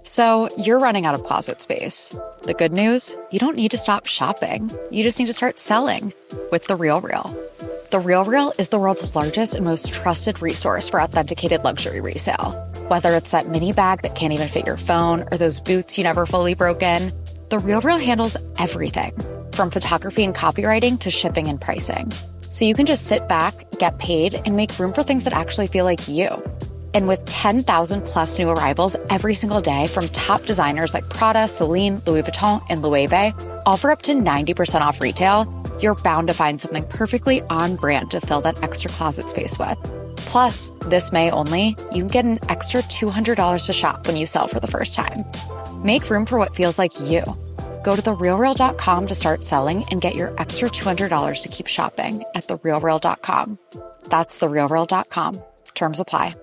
So you're running out of closet space. The good news? You don't need to stop shopping. You just need to start selling with The RealReal. The RealReal is the world's largest and most trusted resource for authenticated luxury resale. Whether it's that mini bag that can't even fit your phone or those boots you never fully broke in, The RealReal handles everything from photography and copywriting to shipping and pricing. So you can just sit back, get paid, and make room for things that actually feel like you. And with 10,000 plus new arrivals every single day from top designers like Prada, Celine, Louis Vuitton, and Loewe, all for up to 90% off retail, you're bound to find something perfectly on brand to fill that extra closet space with. Plus, this May only, you can get an extra $200 to shop when you sell for the first time. Make room for what feels like you. Go to therealreal.com to start selling and get your extra $200 to keep shopping at therealreal.com. That's therealreal.com. Terms apply.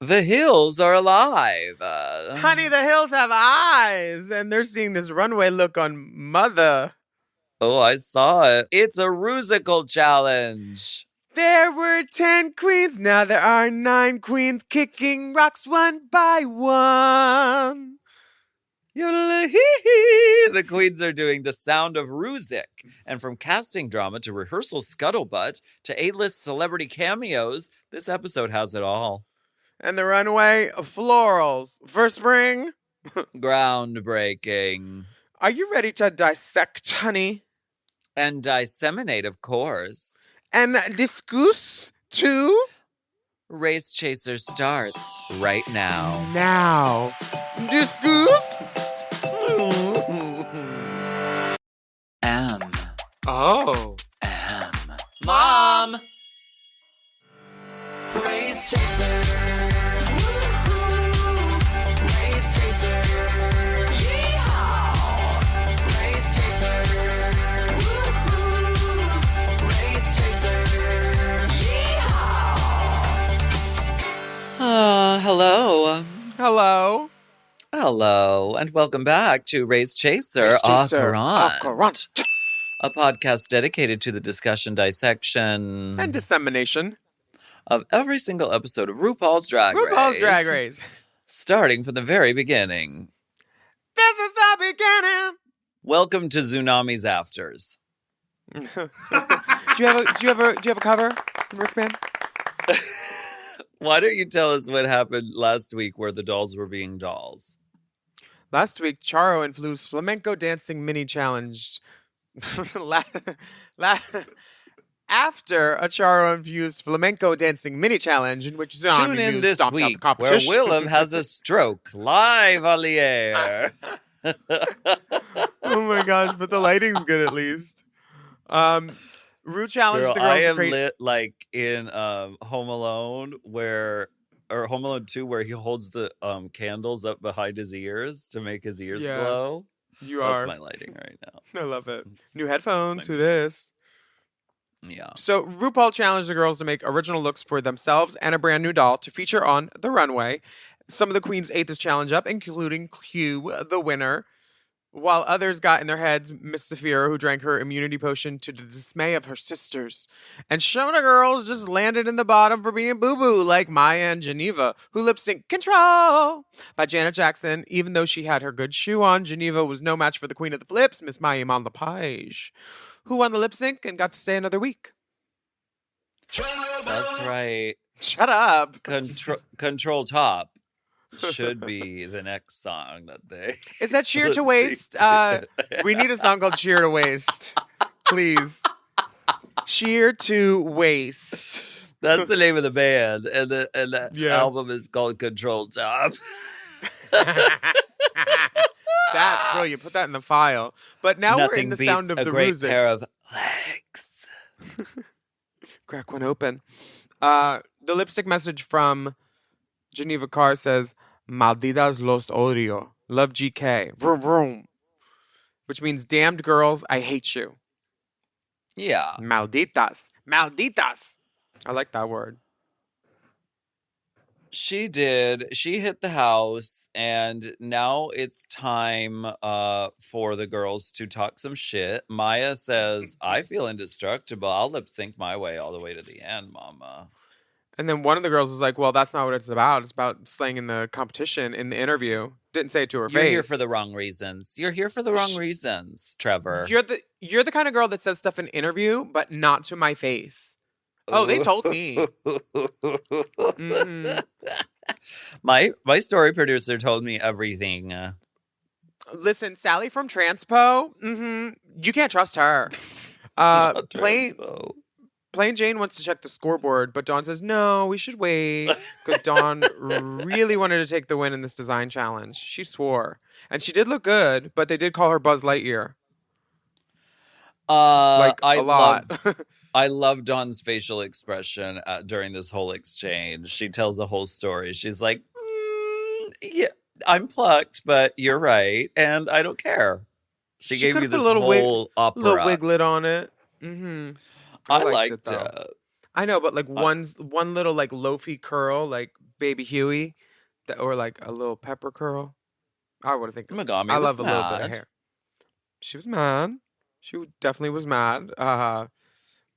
The hills are alive. Honey, the hills have eyes, and they're seeing this runway look on Mother. Oh, I saw it. It's a Rusical challenge. There were 10 queens, now there are 9 queens kicking rocks one by one. The queens are doing the Sound of Rusic. And from casting drama to rehearsal scuttlebutt to A-list celebrity cameos, this episode has it all. And the runway, florals. For spring? Groundbreaking. Are you ready to dissect, honey? And disseminate, of course. And discuss, too? Race Chaser starts right now. Now. Discuss? M. Oh. M. Mom! Race Chaser. Race Chaser. Yeehaw! Race Chaser. Race Chaser. Yeehaw! Hello. Hello. Hello, and welcome back to Race Chaser, Current, a podcast dedicated to the discussion, dissection, and dissemination of every single episode of RuPaul's Drag Race. RuPaul's Drag Race. Starting from the very beginning. This is the beginning. Welcome to Tsunami's Afters. do you have a cover, wristband? Why don't you tell us what happened last week where the dolls were being dolls? Last week, Charo influenced flamenco dancing mini challenge. After a Charo-infused flamenco dancing mini challenge in which Tune in this week where Willam has a stroke live on the air. Oh my gosh, but the lighting's good at least. Ru challenged the girls. I am lit like in Home Alone or Home Alone 2 where he holds the candles up behind his ears to make his ears glow. That's my lighting right now. I love it. New headphones. Who this? Yeah. So RuPaul challenged the girls to make original looks for themselves and a brand new doll to feature on the runway. Some of the queens ate this challenge up, including Q, the winner, while others got in their heads Miss Saphira, who drank her immunity potion to the dismay of her sisters. And Shona girls just landed in the bottom for being boo-boo, like Maya and Geneva, who lip-synced Control by Janet Jackson. Even though she had her good shoe on, Geneva was no match for the queen of the flips, Miss Maya Lepage, who won the lip-sync and got to stay another week. That's right. Shut up. Control Top should be the next song that they... Is that Sheer to Waist? We need a song called Sheer to Waist. Please. Sheer to Waist. That's the name of the band. And the album is called Control Top. That's brilliant. Put that in the file. But now we're in the Sound of the Rusic. A great pair of legs. Crack one open. The lipstick message from Geneva Carr says, Malditas los odio. Love GK. Vroom, vroom. Which means, damned girls, I hate you. Yeah. Malditas. Malditas. I like that word. She did. She hit the house, and now it's time for the girls to talk some shit. Maya says, I feel indestructible. I'll lip sync my way all the way to the end, mama. And then one of the girls was like, well, that's not what it's about. It's about slaying in the competition in the interview. Didn't say it to her face. You're here for the wrong reasons. You're here for the wrong reasons, Trevor. You're the kind of girl that says stuff in interview, but not to my face. Oh, they told me. Mm-hmm. My story producer told me everything. Listen, Sally from Transpo, you can't trust her. Plain Jane wants to check the scoreboard, but Dawn says, no, we should wait. Because Dawn really wanted to take the win in this design challenge. She swore. And she did look good, but they did call her Buzz Lightyear. A lot. I love Dawn's facial expression during this whole exchange. She tells a whole story. She's like, yeah, I'm plucked, but you're right. And I don't care. She gave me this whole opera. Little wiglet on it. Mm-hmm. I liked it. I know, but like one little like loafy curl, like Baby Huey, or like a little pepper curl. I would think. Megami I was love mad. a little bit of hair. She was mad. She definitely was mad.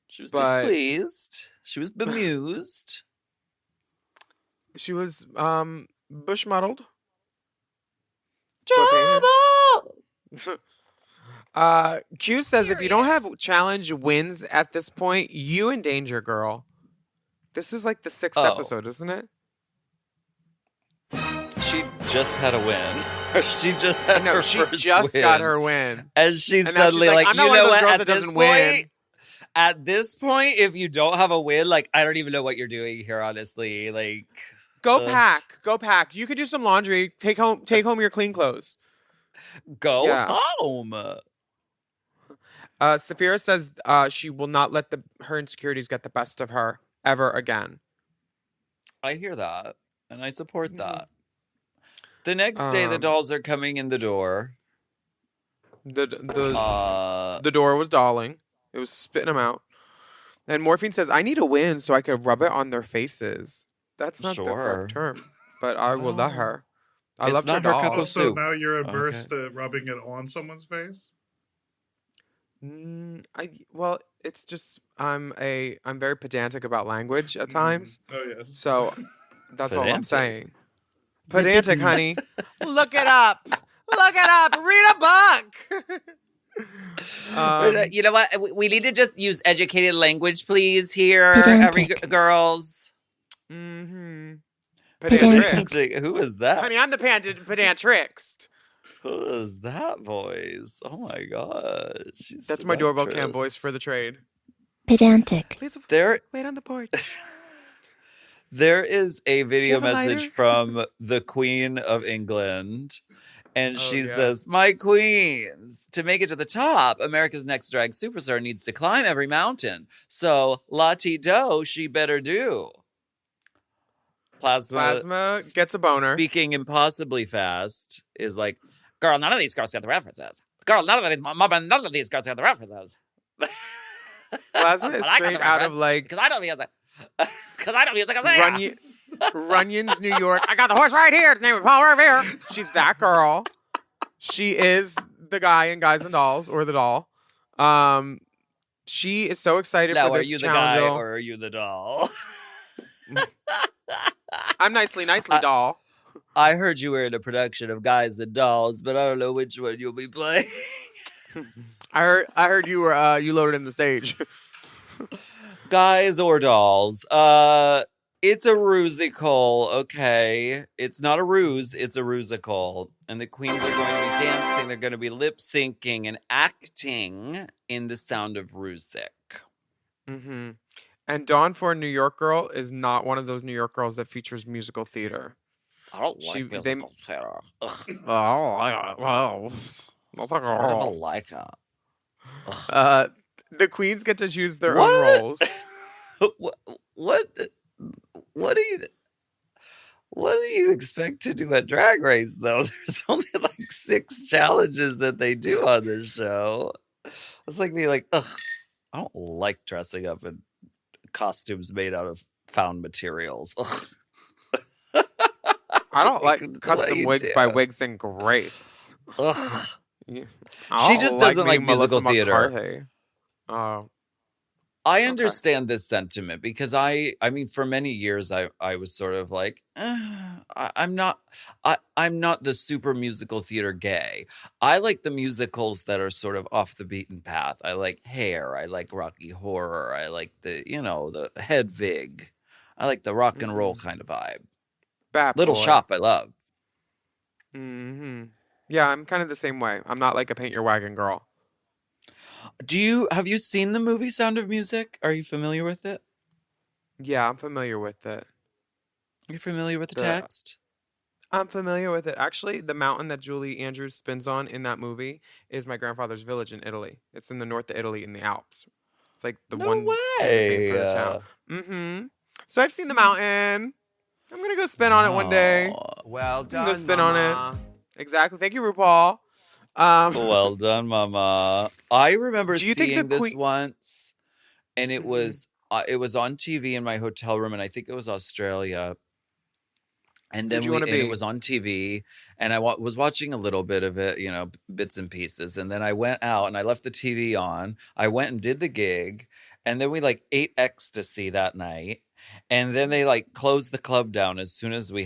She was displeased. She was bemused. She was bush muddled. Trouble. Q says if you don't have challenge wins at this point, you in danger, girl. This is like the 6th episode, isn't it? She just had a win. She just had her she first just win. got her win. And she's suddenly like, I'm you not one of know those what? girls that doesn't win. At this point, if you don't have a win, like, I don't even know what you're doing here, honestly. Like, Go pack. You could do some laundry. Take home your clean clothes. Go home. Saphira says she will not let her insecurities get the best of her ever again. I hear that, and I support that. The next day, the dolls are coming in the door. The door was dolling. It was spitting them out. And Morphine says, I need a win so I could rub it on their faces. That's not the correct term, but I will let her. I love her dolls. Cup of soup. So now you're averse to rubbing it on someone's face? Well, it's just I'm very pedantic about language at times. Oh yes. So that's all I'm saying. Pedantic, honey. Look it up. Read a book. You know what? We need to just use educated language, please. Here, girls. Mm-hmm. Pedantic. Who is that? Honey, I'm the pedantrix. Who is that voice? Oh my gosh. That's my doorbell cam voice for the trade. Pedantic. Please wait on the porch. There is a video message from the Queen of England. And she says, my queens, to make it to the top, America's Next Drag Superstar needs to climb every mountain. So, la-ti-do, she better do. Plasma gets a boner. Speaking impossibly fast is like, girl, none of these girls got the references. Girl, none of these girls got the references. Plasma is straight out of like... Because I don't feel like I'm there. Runyon's New York. I got the horse right here. His name is Paul Revere. She's that girl. She is the guy in Guys and Dolls, or the doll. She is so excited for this challenge. Are you the guy or are you the doll? I'm nicely doll. I heard you were in a production of Guys and Dolls, but I don't know which one you'll be playing. I heard you were you loaded in the stage. Guys or dolls? It's a Rusical, okay? It's not a ruse, it's a Rusical. And the queens are going to be dancing, they're going to be lip syncing and acting in the Sound of Rusic. Mm-hmm. And Dawn for a New York Girl is not one of those New York girls that features musical theater. I don't like musical theater. I don't like it. The queens get to choose their own roles. What do you expect to do at Drag Race, though? There's only like 6 challenges that they do on this show. It's like me, like, ugh, I don't like dressing up in costumes made out of found materials. Ugh. I don't like custom wigs by Wigs and Grace. Ugh. She just doesn't like musical theater. Oh. I understand this sentiment because I mean, for many years I was sort of like, I'm not the super musical theater gay. I like the musicals that are sort of off the beaten path. I like Hair. I like Rocky Horror. I like the Hedwig. I like the rock and roll kind of vibe. Little Shop, I love. Mm-hmm. Yeah, I'm kind of the same way. I'm not like a paint your wagon girl. Have you seen the movie Sound of Music? Are you familiar with it? Yeah, I'm familiar with it. You're familiar with the text? I'm familiar with it. Actually, the mountain that Julie Andrews spins on in that movie is my grandfather's village in Italy. It's in the north of Italy in the Alps. It's like the one way for the town. Mm-hmm. So I've seen the mountain. I'm gonna go spin on it one day. Well done, go spin Mama. on it. Exactly. Thank you, RuPaul. Well done, Mama. I remember seeing this once, and it was on TV in my hotel room, and I think it was Australia. And then it was on TV, and I was watching a little bit of it, bits and pieces. And then I went out and I left the TV on. I went and did the gig, and then we ate ecstasy that night. And then they closed the club down as soon as we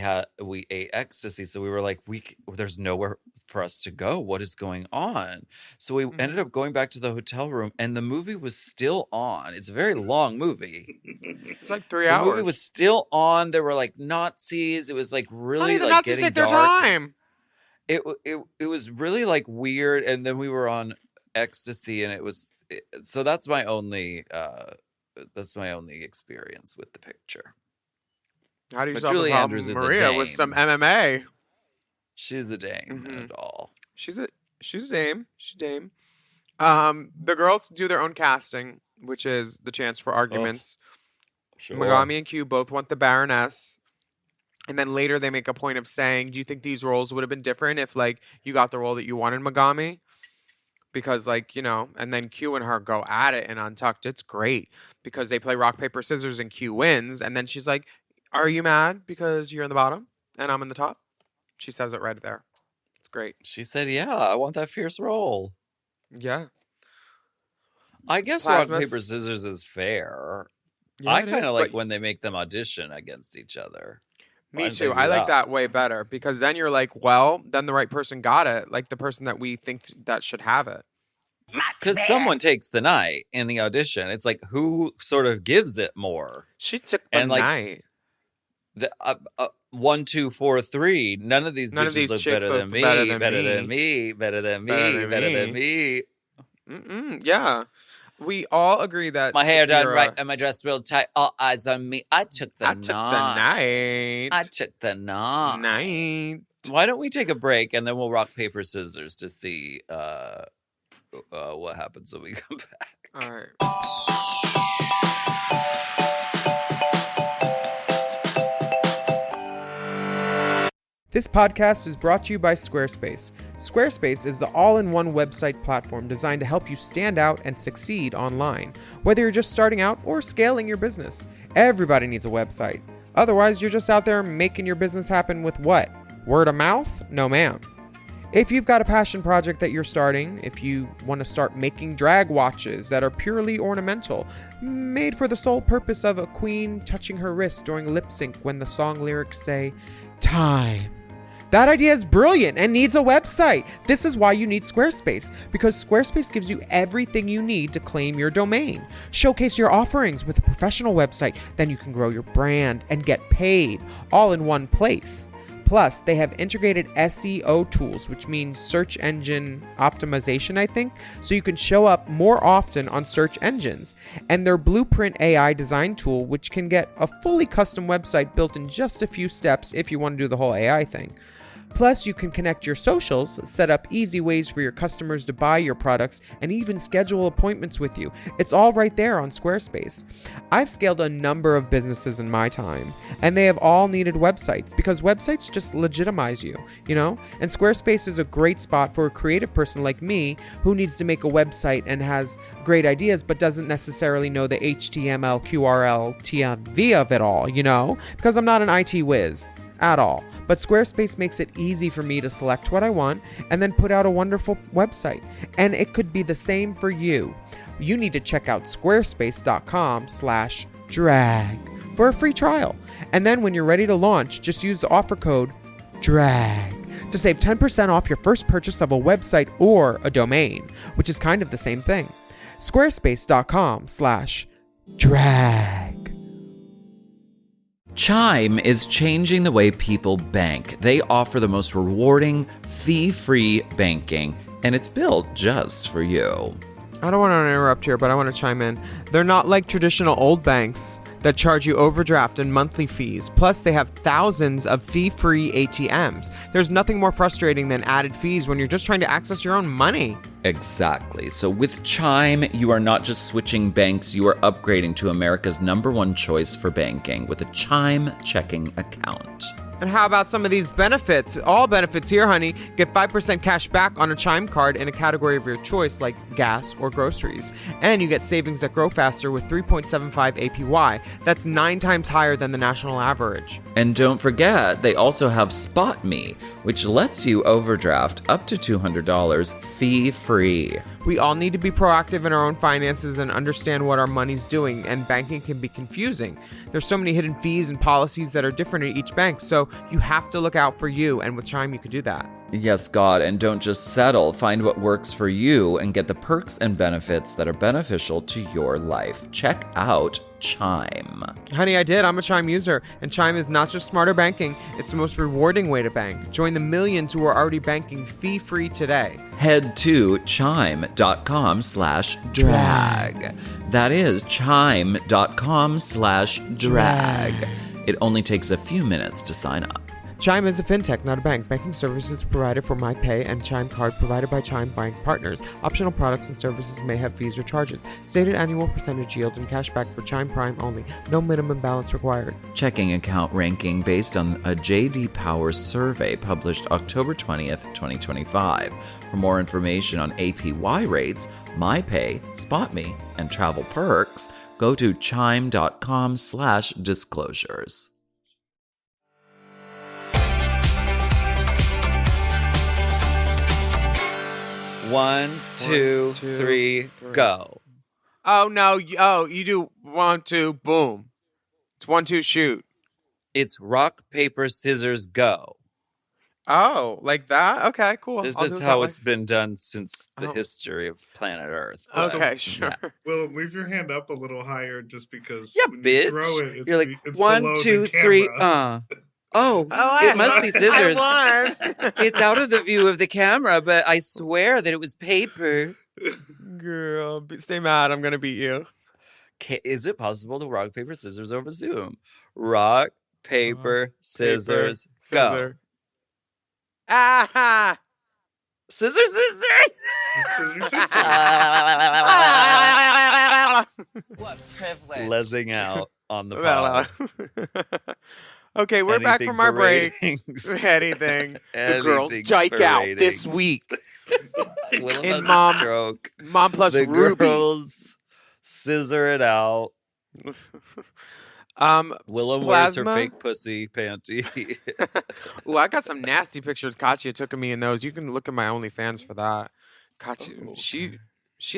ate ecstasy. So we were like, there's nowhere for us to go. What is going on? So we ended up going back to the hotel room, and the movie was still on. It's a very long movie. It's like 3 hours. The movie was still on. There were Nazis. It was really Honey, the Nazis take their time. It was really weird. And then we were on ecstasy, and so that's my only experience with the picture. How do you solve the problem? Maria with some MMA. She's a dame and all. She's a dame. She's a dame. The girls do their own casting, which is the chance for arguments. Sure. Megami and Q both want the Baroness. And then later they make a point of saying, do you think these roles would have been different if you got the role that you wanted, Megami? Because and then Q and her go at it in Untucked. It's great because they play rock, paper, scissors and Q wins. And then she's like, are you mad because you're in the bottom and I'm in the top? She says it right there. It's great. She said, yeah, I want that fierce role. Yeah. I guess rock, paper, scissors is fair. Yeah, I kind of like when they make them audition against each other. Me too. I like that way better because then you're like, well, then the right person got it. Like the person that we think that should have it. Because someone takes the night in the audition. It's who sort of gives it more. She took the night. The 1, 2, 4, 3. None of these bitches look better than me. Better than me. Better than me. Better than me. Yeah. We all agree that my hair done right and my dress real tight. All eyes on me. I took the night. I took the night. Why don't we take a break and then we'll rock, paper, scissors to see what happens when we come back. All right. This podcast is brought to you by Squarespace. Squarespace is the all-in-one website platform designed to help you stand out and succeed online. Whether you're just starting out or scaling your business, everybody needs a website. Otherwise, you're just out there making your business happen with what? Word of mouth? No, ma'am. If you've got a passion project that you're starting, if you want to start making drag watches that are purely ornamental, made for the sole purpose of a queen touching her wrist during lip sync when the song lyrics say, time. That idea is brilliant and needs a website. This is why you need Squarespace, because Squarespace gives you everything you need to claim your domain. Showcase your offerings with a professional website, then you can grow your brand and get paid all in one place. Plus, they have integrated SEO tools, which means search engine optimization, I think, so you can show up more often on search engines. And their Blueprint AI design tool, which can get a fully custom website built in just a few steps if you want to do the whole AI thing. Plus, you can connect your socials, set up easy ways for your customers to buy your products, and even schedule appointments with you. It's all right there on Squarespace. I've scaled a number of businesses in my time, and they have all needed websites because websites just legitimize you, And Squarespace is a great spot for a creative person like me who needs to make a website and has great ideas but doesn't necessarily know the HTML, QRL, TMV of it all, because I'm not an IT whiz. at all. But Squarespace makes it easy for me to select what I want and then put out a wonderful website. And it could be the same for you. You need to check out squarespace.com/drag for a free trial. And then when you're ready to launch, just use the offer code DRAG to save 10% off your first purchase of a website or a domain, which is kind of the same thing. Squarespace.com/drag. Chime is changing the way people bank. They offer the most rewarding, fee-free banking, and it's built just for you. I don't want to interrupt here, but I want to chime in. They're not like traditional old banks that charge you overdraft and monthly fees. Plus, they have thousands of fee-free ATMs. There's nothing more frustrating than added fees when you're just trying to access your own money. Exactly. So with Chime, you are not just switching banks, you are upgrading to America's #1 choice for banking with a Chime checking account. And how about some of these benefits? All benefits here, honey. Get 5% cash back on a Chime card in a category of your choice like gas or groceries. And you get savings that grow faster with 3.75 APY. That's 9 times higher than the national average. And don't forget, they also have Spot Me, which lets you overdraft up to $200 fee-free. We all need to be proactive in our own finances and understand what our money's doing, and banking can be confusing. There's so many hidden fees and policies that are different at each bank, so you have to look out for you, and with Chime you can do that. Yes, God, and don't just settle. Find what works for you and get the perks and benefits that are beneficial to your life. Check out Chime. Honey, I did. I'm a Chime user, and Chime is not just smarter banking, it's the most rewarding way to bank. Join the millions who are already banking fee-free today. Head to chime.com/drag. That is chime.com/drag. It only takes a few minutes to sign up. Chime is a fintech, not a bank. Banking services provided for MyPay and Chime Card provided by Chime Bank Partners. Optional products and services may have fees or charges. Stated annual percentage yield and cashback for Chime Prime only. No minimum balance required. Checking account ranking based on a J.D. Power survey published October 20th, 2025. For more information on APY rates, MyPay, SpotMe, and travel perks, go to chime.com/disclosures. 1, 2, 3, go. Oh, no. You do 1, 2, boom. It's 1, 2, shoot. It's rock, paper, scissors, go. Oh, like that? Okay, cool. This is how it's been done since the history of planet Earth. Okay, sure. Yeah. Well, leave your hand up a little higher just because when bitch. you throw it, You're like, it's 1, below 2, the 3, camera. it must be scissors. I won. It's out of the view of the camera, but I swear that it was paper. Girl, stay mad. I'm going to beat you. Is it possible to rock, paper, scissors over Zoom? Rock, paper, scissors, go. Scissor. Ah! Scissors, scissors. What privilege. Lezzing out on the pod. Okay, we're back from our break. Anything. The girls strike out this week. Willam In has Mom- a stroke. Mom plus The Ruby. girls scissor it out. Willam wears her Plasma? fake pussy panty. Ooh, I got some nasty pictures Katya took of me in those. You can look at my OnlyFans for that. Katya, she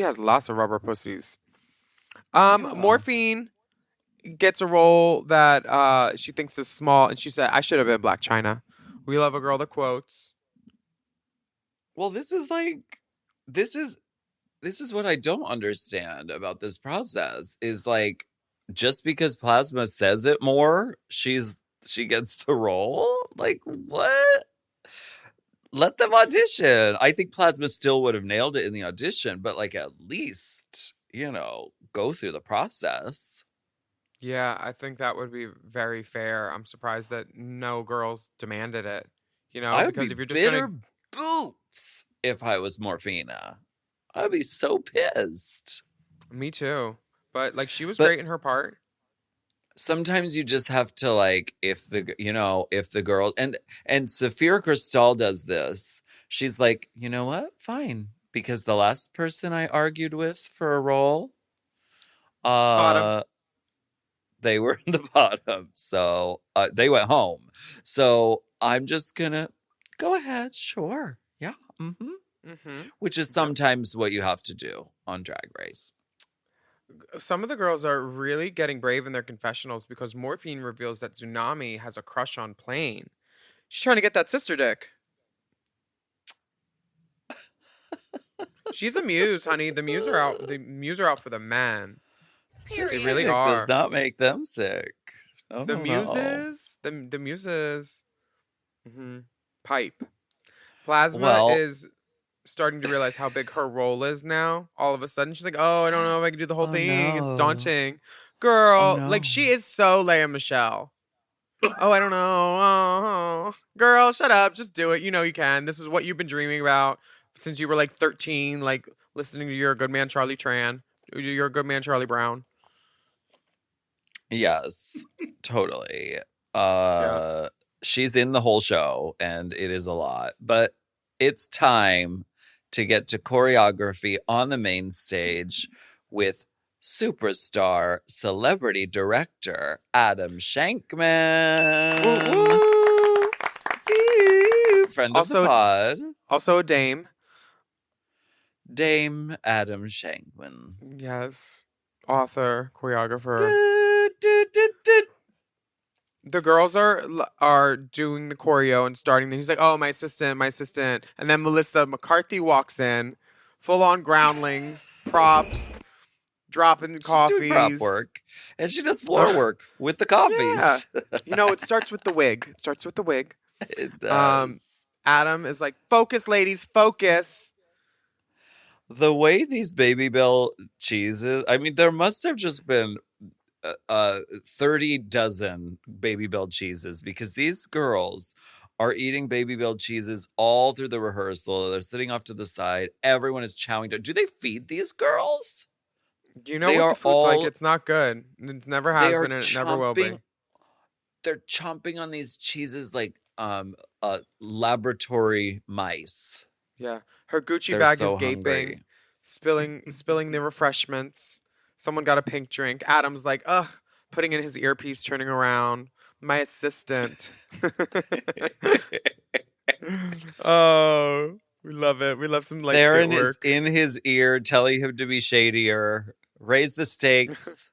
has lots of rubber pussies. Morphine gets a role that she thinks is small, and she said, I should have been Black China. We love a girl that quotes. Well, this is what I don't understand about this process is like, just because Plasma says it more, she gets the role? Like, what? Let them audition. I think Plasma still would have nailed it in the audition, but like at least, go through the process. Yeah, I think that would be very fair. I'm surprised that no girls demanded it. Because if you're just bitter boots if I was Morphina. I'd be so pissed. Me too. But she was great in her part. Sometimes you just have to if the girl and Saphira Cristal does this. She's like, you know what? Fine. Because the last person I argued with for a role, They were in the bottom. So they went home. So I'm just going to go ahead. Sure. Yeah. Which is sometimes what you have to do on Drag Race. Some of the girls are really getting brave in their confessionals because Morphine reveals that Tsunami has a crush on Plane. She's trying to get that sister dick. She's a muse, honey. The muse are out. The muse are out for the man. They really are. Does not make them sick. Oh, the muses. The muses. Pipe. Plasma is starting to realize how big her role is now. All of a sudden, she's like, "Oh, I don't know if I can do the whole thing. No. It's daunting." Girl, like she is so Leia Michelle. Oh, I don't know. Oh, girl, shut up. Just do it. You know you can. This is what you've been dreaming about since you were like 13, like listening to You're a Good Man, Charlie Tran. You're a Good Man, Charlie Brown. Yes, totally. Yeah. She's in the whole show, and it is a lot. But it's time to get to choreography on the main stage with superstar celebrity director Adam Shankman. Friend of the pod. Also a dame. Dame Adam Shankman. Yes. Author, choreographer. The girls are doing the choreo and starting. Then he's like, "Oh, my assistant." And then Melissa McCarthy walks in, full on groundlings, props, dropping the coffees. She's doing prop work, and she does floor work with the coffees. Yeah. It starts with the wig. It does. Adam is like, "Focus, ladies, focus." The way these Baby Bell cheeses, I mean, there must have just been 30 dozen Baby Bell cheeses because these girls are eating Baby Bell cheeses all through the rehearsal. They're sitting off to the side. Everyone is chowing down. Do they feed these girls? You know what the food's like? It's not good. It never has been and it never will be. They're chomping on these cheeses like laboratory mice. Yeah. Her Gucci bag is gaping, spilling the refreshments. Someone got a pink drink. Adam's like, ugh, putting in his earpiece, turning around. My assistant. Oh, we love it. We love some like they're work. in his ear, telling him to be shadier, raise the stakes,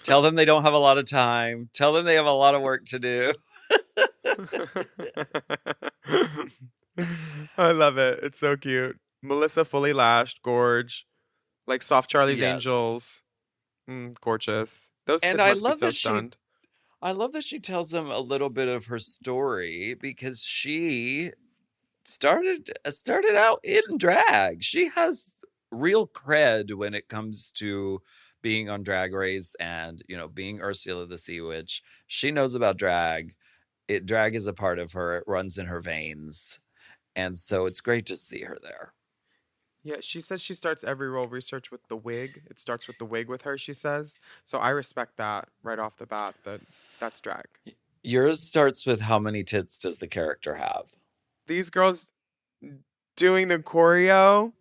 tell them they don't have a lot of time, tell them they have a lot of work to do. I love it. It's so cute. Melissa fully lashed, gorge, like soft Charlie's Angels. Gorgeous. I love that I love that she tells them a little bit of her story because she started out in drag. She has real cred when it comes to being on Drag Race and, being Ursula the Sea Witch. She knows about drag. Drag is a part of her. It runs in her veins. And so it's great to see her there. Yeah, she says she starts every role research with the wig. It starts with the wig with her, she says. So I respect that right off the bat, that's drag. Yours starts with how many tits does the character have? These girls doing the choreo,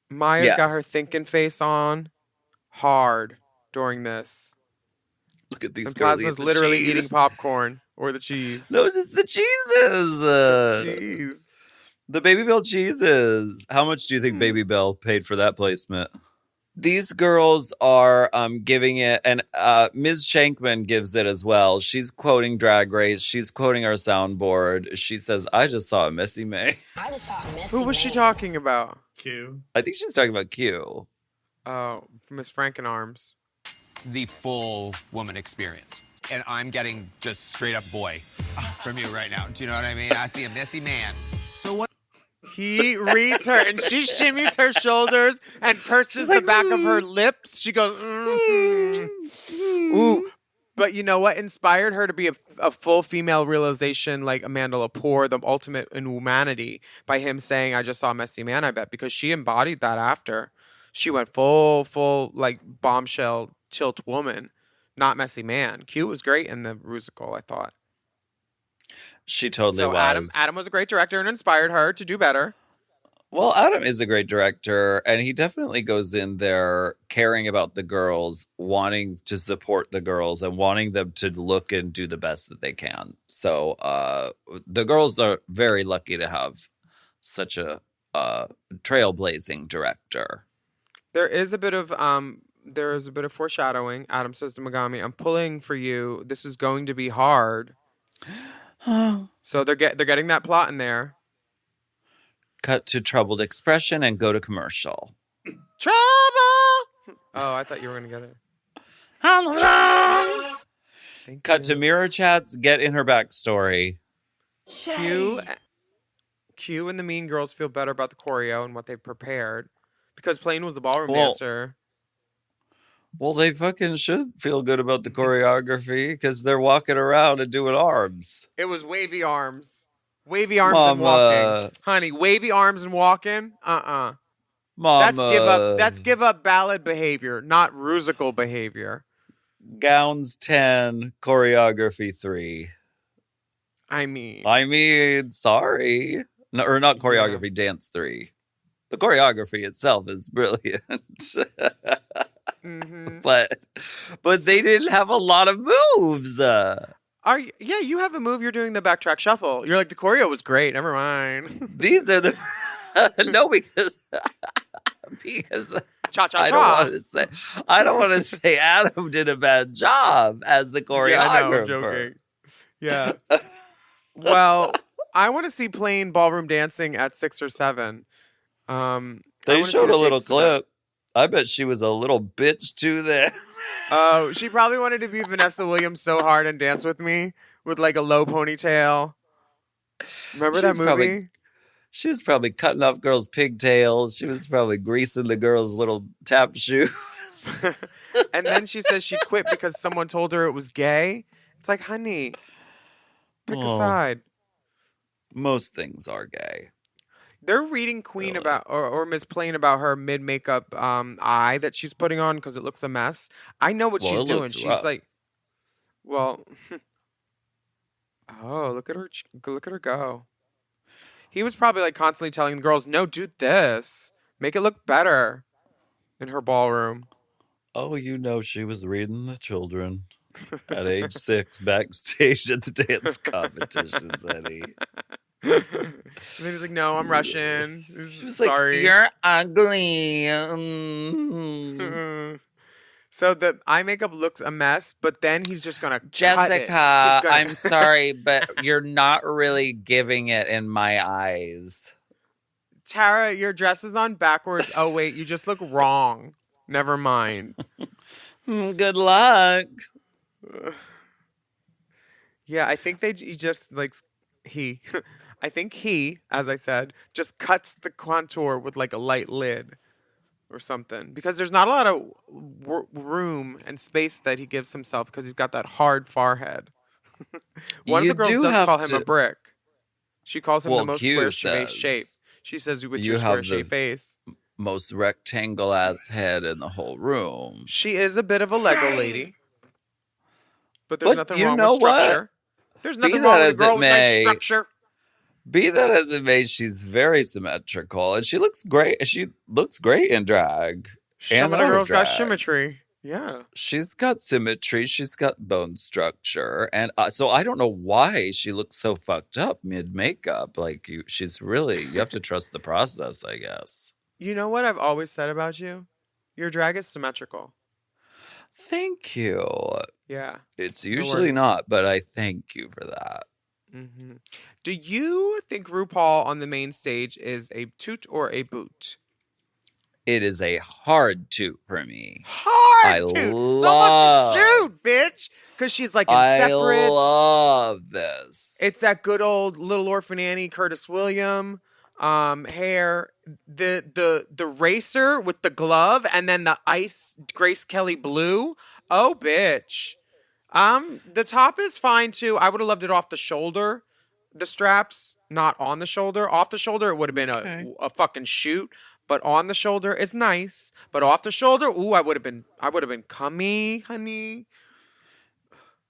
Maya's got her thinking face on hard during this. Look at these and girls. Plasma's literally eating popcorn or the cheese. No, it's just the cheeses. Cheese. The Baby Bell cheeses. How much do you think Baby Bell paid for that placement? These girls are giving it, and Ms. Shankman gives it as well. She's quoting Drag Race. She's quoting our soundboard. She says, "I just saw a messy May." Who was she talking about? Q. I think she's talking about Q. Oh, Miss Frankenarms. The full woman experience. And I'm getting just straight up boy from you right now. Do you know what I mean? I see a messy man. So what? He reads her and she shimmies her shoulders and purses the back of her lips. She goes, ooh. But you know what inspired her to be a full female realization like Amanda Lepore, the ultimate in humanity, by him saying, "I just saw a messy man," I bet, because she embodied that after. She went full like bombshell tilt woman, not messy man. Q was great in the Rusical, I thought. She totally was. Adam was a great director and inspired her to do better. Well, Adam is a great director, and he definitely goes in there caring about the girls, wanting to support the girls, and wanting them to look and do the best that they can. So the girls are very lucky to have such a trailblazing director. There is a bit of foreshadowing. Adam says to Megami, "I'm pulling for you. This is going to be hard." So they're getting that plot in there. Cut to troubled expression and go to commercial. Trouble! Oh, I thought you were going to get it. Cut to mirror chats, get in her backstory. Q and the Mean Girls feel better about the choreo and what they prepared. Because Plain was a ballroom dancer. Well, they fucking should feel good about the choreography because they're walking around and doing arms. It was wavy arms. Wavy arms and walking. Honey, wavy arms and walking? Mama. That's give up ballad behavior, not Rusical behavior. Gowns 10, choreography 3. I mean, sorry. No, or not choreography, dance 3. The choreography itself is brilliant. Mm-hmm. But they didn't have a lot of moves. You have a move. You're doing the backtrack shuffle. You're like, the choreo was great. Never mind. These are the no, because cha cha I don't want to say Adam did a bad job as the choreographer. Yeah, I know, I'm joking. Yeah. Well, I want to see Plain ballroom dancing at 6 or 7. They showed a little clip. I bet she was a little bitch too then. Oh, she probably wanted to be Vanessa Williams so hard and dance with me with like a low ponytail. Remember that movie? She was probably cutting off girls' pigtails. She was probably greasing the girls' little tap shoes. And then she says she quit because someone told her it was gay. It's like, honey, pick a side. Most things are gay. They're reading Queen about, or Miss Plain about her mid-makeup eye that she's putting on because it looks a mess. I know what she's doing. She's rough. Like, well, oh, look at her go. He was probably like constantly telling the girls, no, do this. Make it look better in her ballroom. Oh, she was reading the children at age 6 backstage at the dance competitions, Eddie. And then he's like, no, I'm Russian. She was sorry. Like, you're ugly. So the eye makeup looks a mess, but then he's just going to Jessica, I'm sorry, but you're not really giving it in my eyes. Tara, your dress is on backwards. Oh, wait, you just look wrong. Never mind. Good luck. Yeah, I think I think he, as I said, just cuts the contour with like a light lid or something. Because there's not a lot of room and space that he gives himself because he's got that hard forehead. One of the girls does call him a brick. She calls him the most square shape. She says, with your square shape face. Most rectangle-ass head in the whole room. She is a bit of a Lego lady. But there's nothing wrong with structure. There's nothing wrong with a girl with nice structure. Be that as it may, she's very symmetrical, and she looks great. She looks great in drag. Some of the girls got symmetry. Yeah, she's got symmetry. She's got bone structure, and so I don't know why she looks so fucked up mid makeup. Like you have to trust the process, I guess. You know what I've always said about you? Your drag is symmetrical. Thank you. Yeah, it's usually not, but I thank you for that. Mm-hmm. Do you think RuPaul on the main stage is a toot or a boot? It is a hard toot for me. Hard toot! It's almost a shoot, bitch! Because she's like in separates. I love this. It's that good old Little Orphan Annie, Curtis William hair. The racer with the glove and then the ice Grace Kelly blue. Oh, bitch. The top is fine too. I would have loved it off the shoulder. The straps, not on the shoulder. Off the shoulder, it would have been a fucking shoot. But on the shoulder, it's nice. But off the shoulder, ooh, I would have been cummy, honey.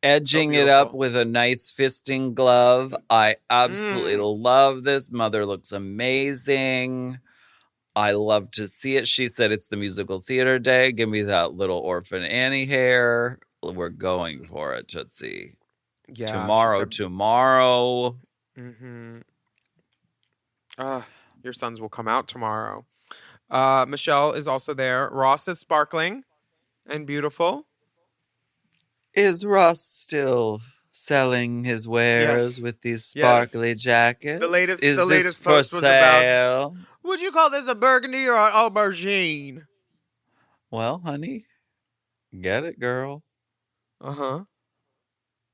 Edging it up with a nice fisting glove. I absolutely love this. Mother looks amazing. I love to see it. She said it's the musical theater day. Give me that little Orphan Annie hair. We're going for it, Tootsie. Yeah. Tomorrow. Mm-hmm. Your sons will come out tomorrow. Michelle is also there. Ross is sparkling and beautiful. Is Ross still selling his wares with these sparkly jackets? The latest this post for was sale? about, would you call this a burgundy or an aubergine? Well, honey, get it, girl. Uh-huh.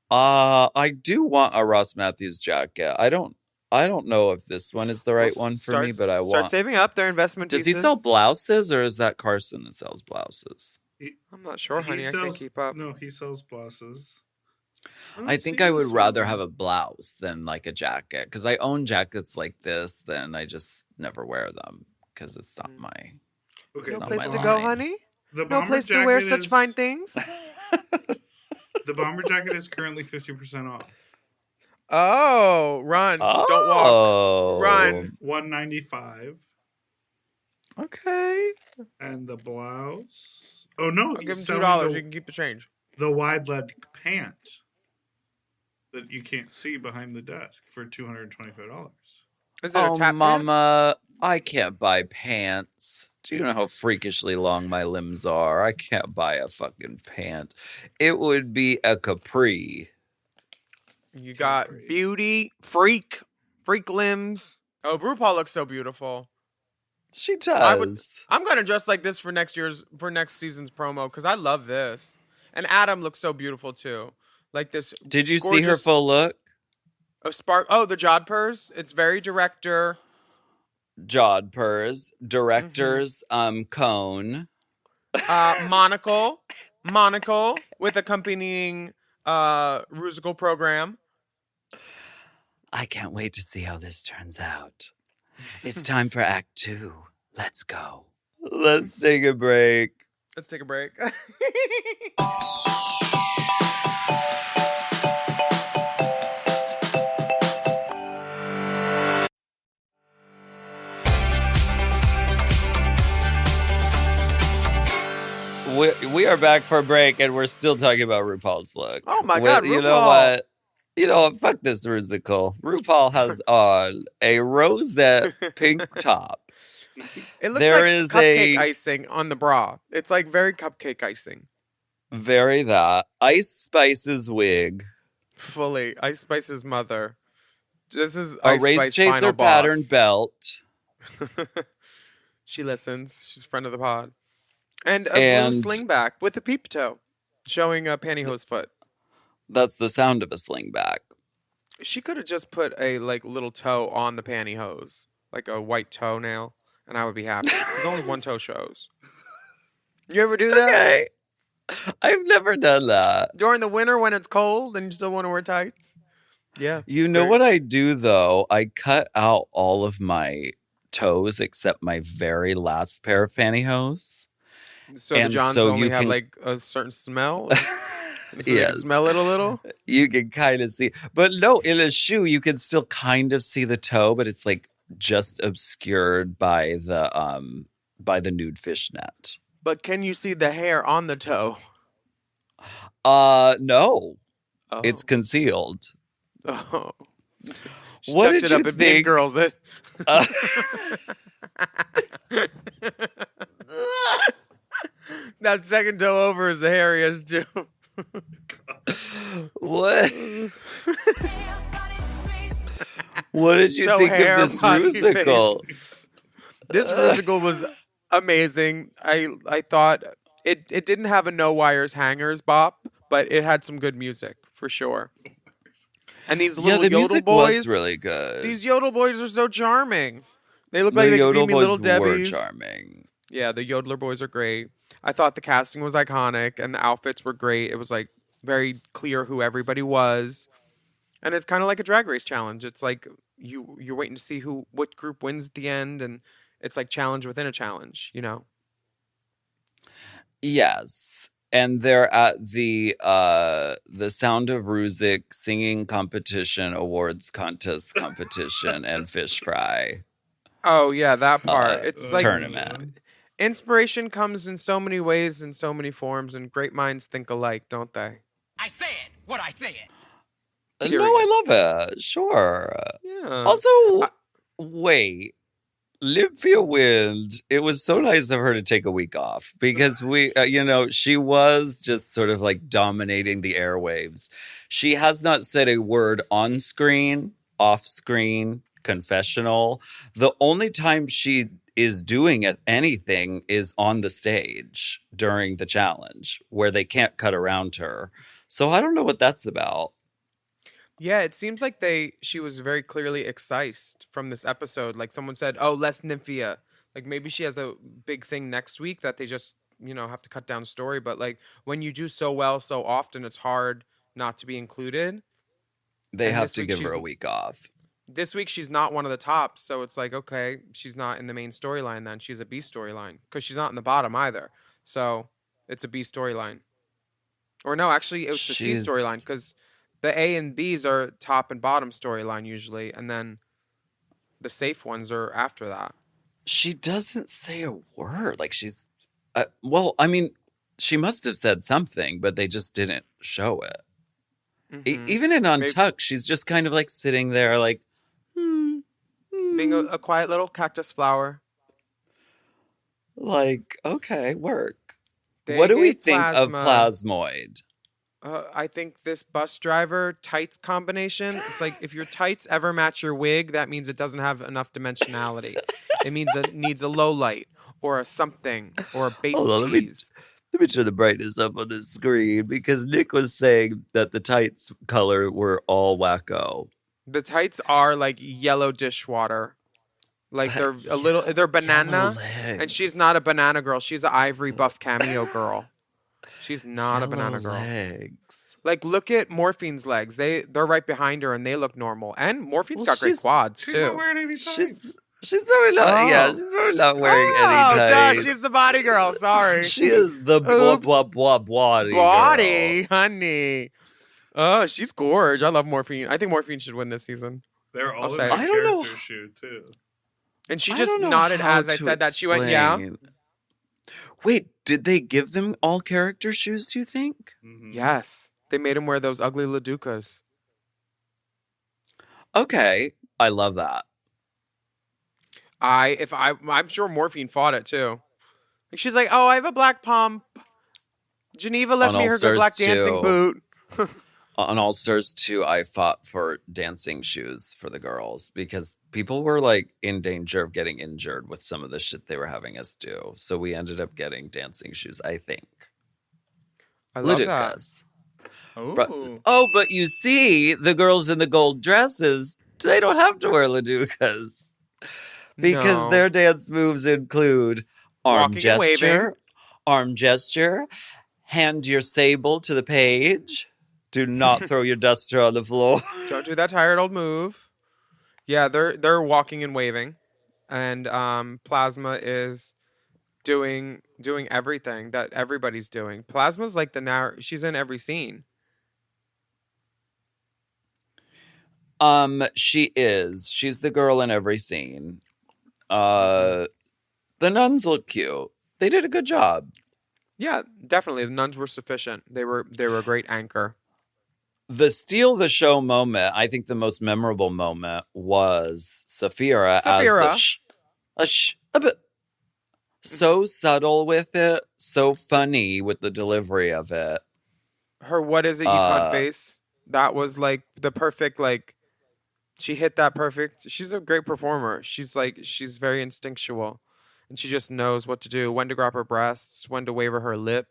I do want a Ross Matthews jacket. I don't know if this one is the right one for me, but start saving up their investment Does pieces. he sell blouses, or is that Carson that sells blouses? I'm not sure, honey. I can't keep up. No, he sells blouses. I think I would rather have a blouse than like a jacket, because I own jackets like this, then I just never wear them because it's not my. No place to go, honey. No place to wear such fine things. The bomber jacket is currently 50% off. Oh, run! Don't walk. Run. $195. Okay. And the blouse. Oh no! I'll give him $2. You can keep the change. The wide leg pant that you can't see behind the desk for $225. Is it a tap Mama, I can't buy pants. Do you know how freakishly long my limbs are? I can't buy a fucking pant. It would be a capri. You got beauty, freak limbs. Oh, RuPaul looks so beautiful. She does. I'm gonna dress like this for next season's promo because I love this. And Adam looks so beautiful too. Like this. Did you see her full look? The jodhpurs. It's very director. Jodhpurs, director's cone. Monocle with accompanying Rusical program. I can't wait to see how this turns out. It's time for Act 2. Let's go. Let's take a break. We are back for a break, and we're still talking about RuPaul's look. Oh my God, RuPaul. You know what? Fuck this Rusical. RuPaul has on a rosette pink top. It looks like cupcake icing on the bra. It's like very cupcake icing. Very that. Ice Spice's wig. Fully. Ice Spice's mother. This is a Ice race Spice chaser pattern belt. She listens. She's a friend of the pod. And a blue slingback with a peep toe, showing a pantyhose foot. That's the sound of a slingback. She could have just put a little toe on the pantyhose, like a white toenail, and I would be happy. There's only one toe shows. You ever do that? Okay. I've never done that. During the winter when it's cold and you still want to wear tights? Yeah. You know what I do, though? I cut out all of my toes except my very last pair of pantyhose. So the Johns only have a certain smell? So yes. You can smell it a little? You can kind of see. But no, in a shoe, you can still kind of see the toe, but it's just obscured by the nude fishnet. But can you see the hair on the toe? No. Oh. It's concealed. Oh. What did you think? Girls, that second toe over is the hairiest too. What? What did you think of this Rusical? This Rusical was amazing. I thought it didn't have a no wires hangers bop, but it had some good music for sure. And these little the yodel music boys was really good. These yodel boys are so charming. They look like they could be little Debbies. Were charming. Yeah, the yodeler boys are great. I thought the casting was iconic and the outfits were great. It was very clear who everybody was. And it's kind of like a drag race challenge. It's like you're waiting to see what group wins at the end, and it's like challenge within a challenge, you know? Yes. And they're at the Sound of Rusic singing competition, awards contest competition, and fish fry. Oh yeah, that part. It's like tournament. Inspiration comes in so many ways, in so many forms, and great minds think alike, don't they? I say it. What I say it. No, Period. I love it. Sure. Yeah. Also, wait. Live for your wind. It was so nice of her to take a week off because she was just sort of like dominating the airwaves. She has not said a word on screen, off screen, confessional. The only time she is doing anything is on the stage during the challenge where they can't cut around her. So I don't know what that's about. Yeah, it seems like she was very clearly excised from this episode. Like someone said, oh, less Nymphia. Like maybe she has a big thing next week that they just, have to cut down story. But like when you do so well so often, it's hard not to be included. They have to give her a week off. This week, she's not one of the tops. So it's like, okay, she's not in the main storyline then. She's a B storyline because she's not in the bottom either. So it's a B storyline. Or no, actually, it was the C storyline because the A and B's are top and bottom storyline usually, and then the safe ones are after that. She doesn't say a word. Like she's, she must have said something, but they just didn't show it. Mm-hmm. Even in Untucked, she's just kind of like sitting there like, being a quiet little cactus flower. Like, okay, work. What do we think of Plasmoid? I think this bus driver tights combination, it's like if your tights ever match your wig, that means it doesn't have enough dimensionality. It means it needs a low light or a something or a base cheese. Let me turn the brightness up on the screen because Nick was saying that the tights color were all wacko. The tights are like yellow dishwater. Like they're banana, and she's not a banana girl. She's an ivory buff cameo girl. She's not a banana girl. Legs. Like, look at Morphine's legs. They're right behind her, and they look normal. And Morphine's got great quads, too. She's not wearing any tights. She's probably not. Yeah, she's probably not wearing any tights. Oh, Josh, she's the body girl. Sorry. She is the body girl. Honey. Oh, she's gorge. I love Morphine. I think Morphine should win this season. They're all in the character shoe, too. And she just nodded as I said that. She went, yeah. Wait, did they give them all character shoes, do you think? Mm-hmm. Yes. They made him wear those ugly Laducas. Okay. I love that. I'm sure Morphine fought it, too. Like, she's like, oh, I have a black pump. Geneva left me her good black dancing boot. On All Stars 2, I fought for dancing shoes for the girls because people were like in danger of getting injured with some of the shit they were having us do. So we ended up getting dancing shoes, I think. I love that. But you see, the girls in the gold dresses, they don't have to wear Laducas. Because their dance moves include arm gesture, hand your sable to the page. Do not throw your duster on the floor. Don't do that tired old move. Yeah, they're walking and waving, and Plasma is doing everything that everybody's doing. Plasma's like she's in every scene. She is. She's the girl in every scene. The nuns look cute. They did a good job. Yeah, definitely. The nuns were sufficient. They were a great anchor. The steal the show moment, I think the most memorable moment was Saphira as the so subtle with it, so funny with the delivery of it. Her what is it you cunt face? That was like the perfect, like, she hit that perfect. She's a great performer. She's very instinctual. And she just knows what to do, when to grab her breasts, when to waver her lip,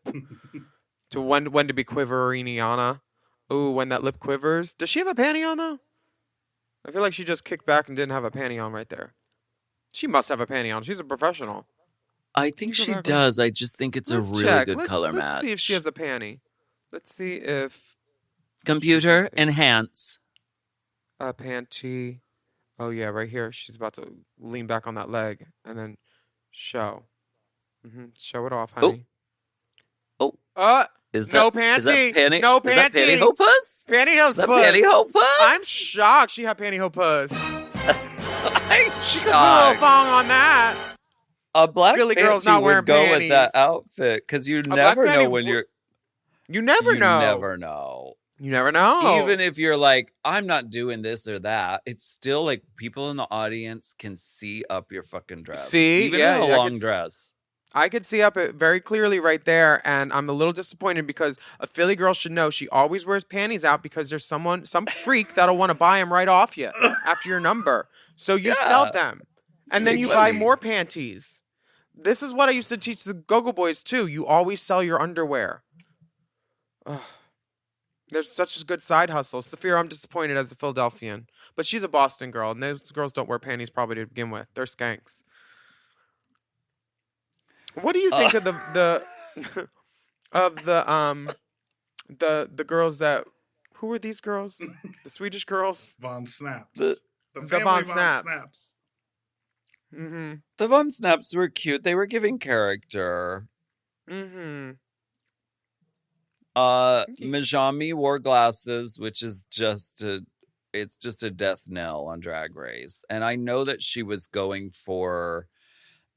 to when to be quiveriniana. Ooh, when that lip quivers. Does she have a panty on, though? I feel like she just kicked back and didn't have a panty on right there. She must have a panty on. She's a professional. I think she does. I just think it's a really good color match. Let's see if she has a panty. Let's see if... Computer, enhance. A panty. Oh, yeah, right here. She's about to lean back on that leg and then show. Mm-hmm. Show it off, honey. Oh. No panty. Is that no panty. Is that pantyhose puss? Pantyhose puss. Pantyhose puss? I'm shocked she had pantyhose puss. She could put a little thong on that. A black Philly girl's panty not wearing would go panties. with that outfit because you never know when you're. You never know. Never know. You never know. Even if you're like, I'm not doing this or that, it's still like people in the audience can see up your fucking dress. See? Even Yeah, in a long dress. I could see up it very clearly right there, and I'm a little disappointed because a Philly girl should know she always wears panties out because there's some freak that'll want to buy them right off you after your number. So you sell them, and then you buy more panties. This is what I used to teach the Go-Go Boys too. You always sell your underwear. Ugh. There's such a good side hustle. Saphira, I'm disappointed as a Philadelphian, but she's a Boston girl, and those girls don't wear panties probably to begin with. They're skanks. What do you think of the girls that? Who were these girls? The Swedish girls? Von Snaps. The Von Snaps. Mm-hmm. The Von Snaps were cute. They were giving character. Mm-hmm. Majami wore glasses, which is just a death knell on Drag Race. And I know that she was going for,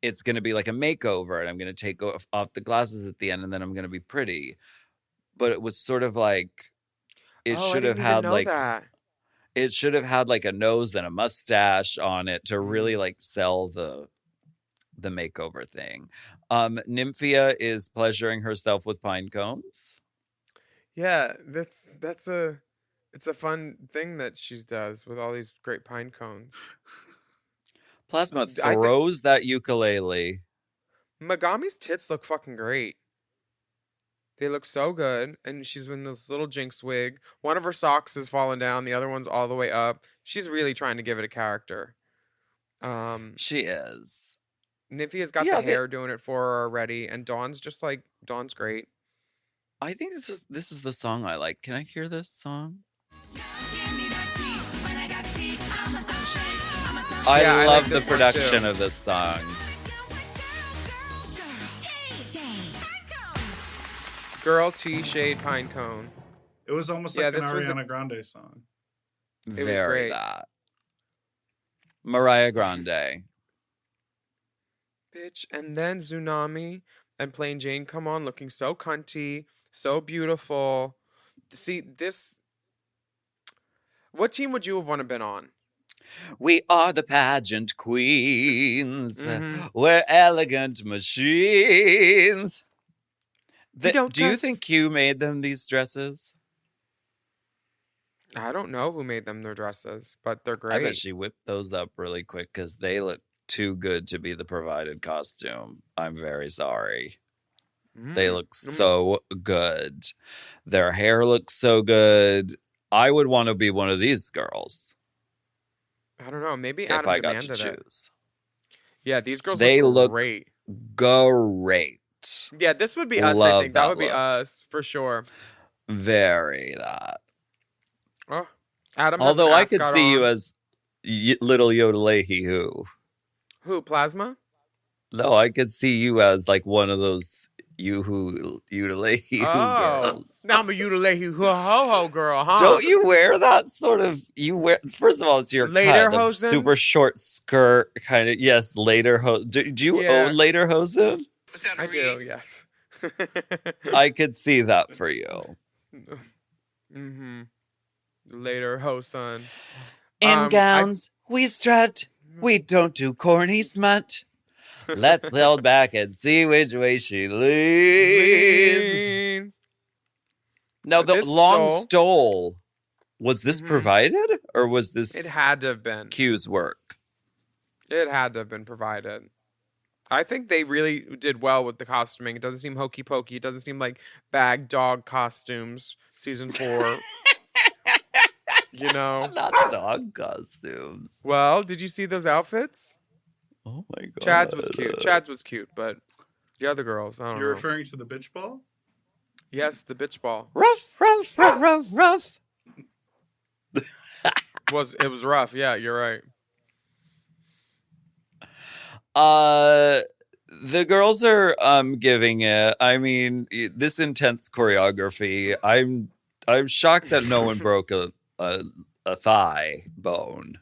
it's going to be like a makeover and I'm going to take off the glasses at the end and then I'm going to be pretty. But it was sort of like, it should have had like a nose and a mustache on it to really like sell the makeover thing. Nymphia is pleasuring herself with pine cones. Yeah, it's a fun thing that she does with all these great pine cones. Plasma throws that ukulele. Megami's tits look fucking great. They look so good, and she's in this little Jinx wig. One of her socks is falling down, the other one's all the way up. She's really trying to give it a character. She is. Nymphia's got the hair doing it for her already, and Dawn's great. I think this is the song I like. Can I hear this song? I love the production of this song. Girl T Shade Pine Cone. It was almost like an Ariana Grande song. It was great. That. Mariah Grande. Bitch. And then Tsunami and Plain Jane come on looking so cunty, so beautiful. See, this... What team would you have wanted to been on? We are the pageant queens. Mm-hmm. We're elegant machines. Do you think Q made them these dresses? I don't know who made them their dresses, but they're great. I bet she whipped those up really quick because they look too good to be the provided costume. I'm very sorry. They look so good. Their hair looks so good. I would want to be one of these girls. I don't know. Maybe Adam if I got to choose. Yeah, these girls look great. Great. Yeah, this would be us, I think. That would be us, for sure. Very that. Oh, Adam. Although I could see you as little Yodelehi Who, Plasma? No, I could see you as like one of those Yodelehi girls. Now I'm a Yodelehi ho-ho girl, huh? Don't you wear that sort of, first of all, it's your cut, super short skirt kind of, yes, Lederhosen. Do you own Lederhosen? I do, yes. I could see that for you. Mm-hmm. Lederhosen. In gowns, we strut. We don't do corny smut. Let's lay back and see which way she leans. Now, the long stole, was this provided? Or was this... It had to have been. Q's work? It had to have been provided. I think they really did well with the costuming. It doesn't seem hokey pokey. It doesn't seem like bag dog costumes, season 4. You know? Not dog costumes. Well, did you see those outfits? Oh my god. Chad's was cute, but the other girls, I don't know. You're referring to the bitch ball? Yes, the bitch ball. Rough. It was rough, yeah, you're right. The girls are giving it. I mean, this intense choreography. I'm shocked that no one broke a thigh bone.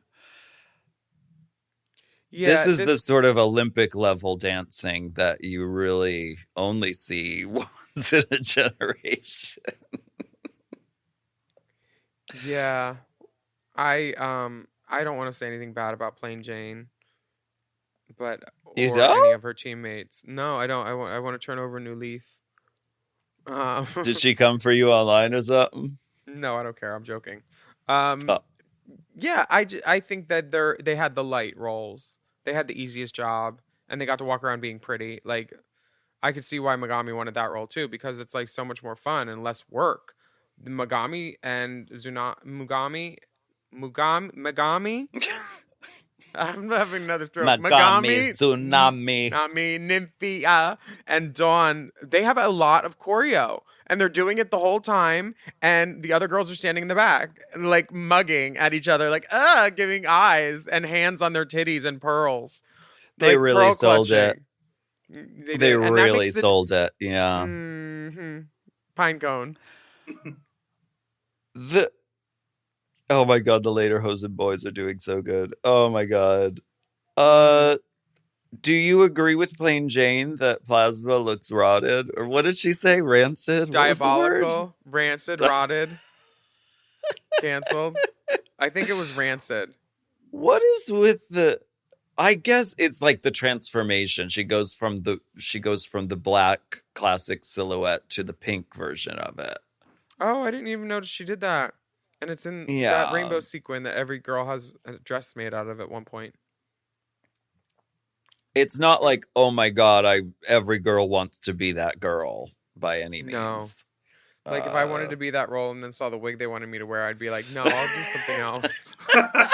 This is the sort of Olympic level dancing that you really only see once in a generation. Yeah. I don't want to say anything bad about Plain Jane, or any of her teammates. No, I don't. I want to turn over a new leaf. Did she come for you online or something? No, I don't care. I'm joking. Yeah, I think that they had the light roles. They had the easiest job, and they got to walk around being pretty. Like, I could see why Megami wanted that role too, because it's like so much more fun and less work. The Megami and Megami. I'm having another stroke. Megami, Tsunami, Nymphia, and Dawn. They have a lot of choreo, and they're doing it the whole time. And the other girls are standing in the back, like mugging at each other, like giving eyes and hands on their titties and pearls. They like really sold it. They really sold it. Yeah. Mm-hmm. Pine cone. Oh my god, the later Hosen boys are doing so good. Oh my god. Do you agree with Plain Jane that Plasma looks rotted? Or what did she say? Rancid? Diabolical, rancid, rotted, canceled. I think it was rancid. What is with I guess it's like the transformation. She goes from the black classic silhouette to the pink version of it. Oh, I didn't even notice she did that. And it's in that rainbow sequin that every girl has a dress made out of at one point. It's not like, oh my god, every girl wants to be that girl by any means. No. Like, if I wanted to be that role and then saw the wig they wanted me to wear, I'd be like, no, I'll do something else.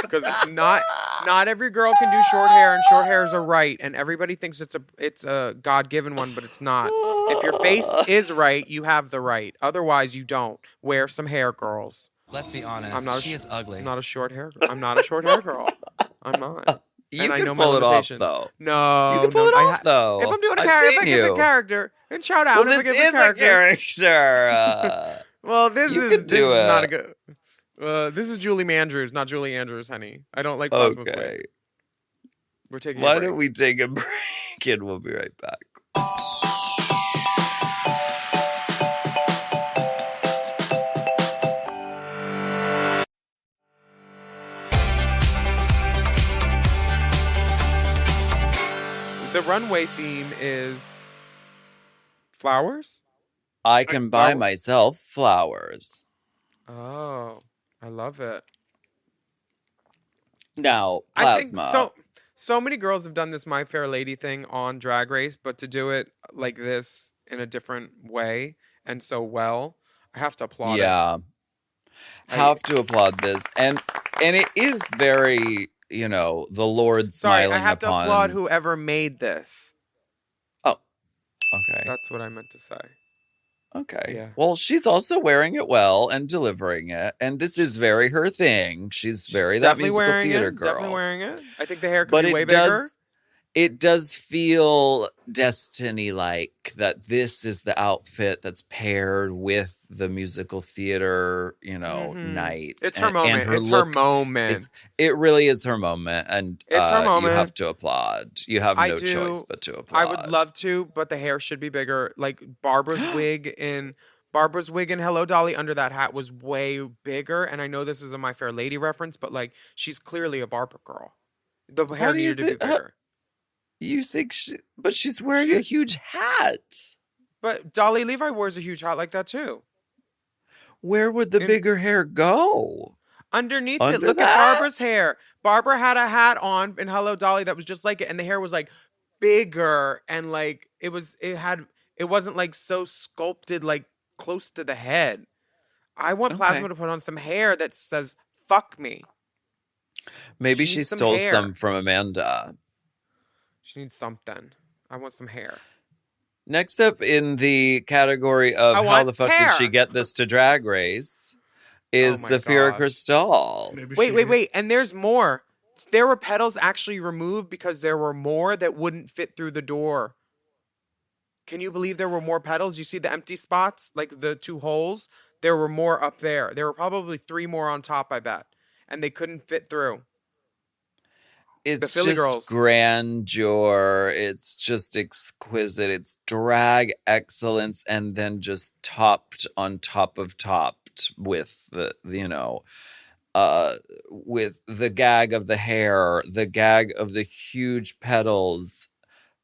Because not every girl can do short hair, and short hair is a right, and everybody thinks it's a God-given one, but it's not. If your face is right, you have the right. Otherwise, you don't. Wear some hair, girls. Let's be honest. She is ugly. I'm not a short hair girl. I'm not a short hair girl. I'm not. You can pull it off, though. No. You can pull it off, though. If I'm doing a character, if I give the character, and shout out. Well, this is a character. Well, this is not a good... this is Julie Mandrews, not Julie Andrews, honey. I don't like Plasma's wig. We're taking Why don't we take a break and we'll be right back. The runway theme is flowers? I can buy myself flowers. Oh, I love it. Now, Plasma. I think so many girls have done this My Fair Lady thing on Drag Race, but to do it like this in a different way and so well, I have to applaud it. Yeah. Have to applaud this. And it is very... the Lord smiling upon... Sorry, I have to applaud whoever made this. Oh, okay. That's what I meant to say. Okay. Yeah. Well, she's also wearing it well and delivering it, and this is very her thing. She's very that musical theater girl. Definitely wearing it. I think the hair could be way bigger. It does feel Destiny-like that this is the outfit that's paired with the musical theater, night. It's her moment. It's her moment. It really is her moment. And it's her moment. You have to applaud. You have no choice but to applaud. I would love to, but the hair should be bigger. Like Barbara's wig in Hello Dolly under that hat was way bigger. And I know this is a My Fair Lady reference, but like she's clearly a Barbara girl. The hair needed to be bigger. You think but she's wearing a huge hat. But Dolly Levi wears a huge hat like that too. Where would the bigger hair go? Underneath it. Look at Barbara's hair. Barbara had a hat on in Hello Dolly that was just like it, and the hair was like bigger and like it wasn't like so sculpted like close to the head. I want Plasma to put on some hair that says fuck me. Maybe she stole some from Amanda. She needs something. I want some hair. Next up in the category of how the fuck did she get this to Drag Race is Zafira Cristal. Wait. And there's more. There were petals actually removed because there were more that wouldn't fit through the door. Can you believe there were more petals? You see the empty spots? Like the 2 holes? There were more up there. There were probably 3 more on top, I bet. And they couldn't fit through. It's Philly just girls. grandeur. It's just exquisite. It's drag excellence, and then just topped on top of topped with with the gag of the hair, the gag of the huge petals.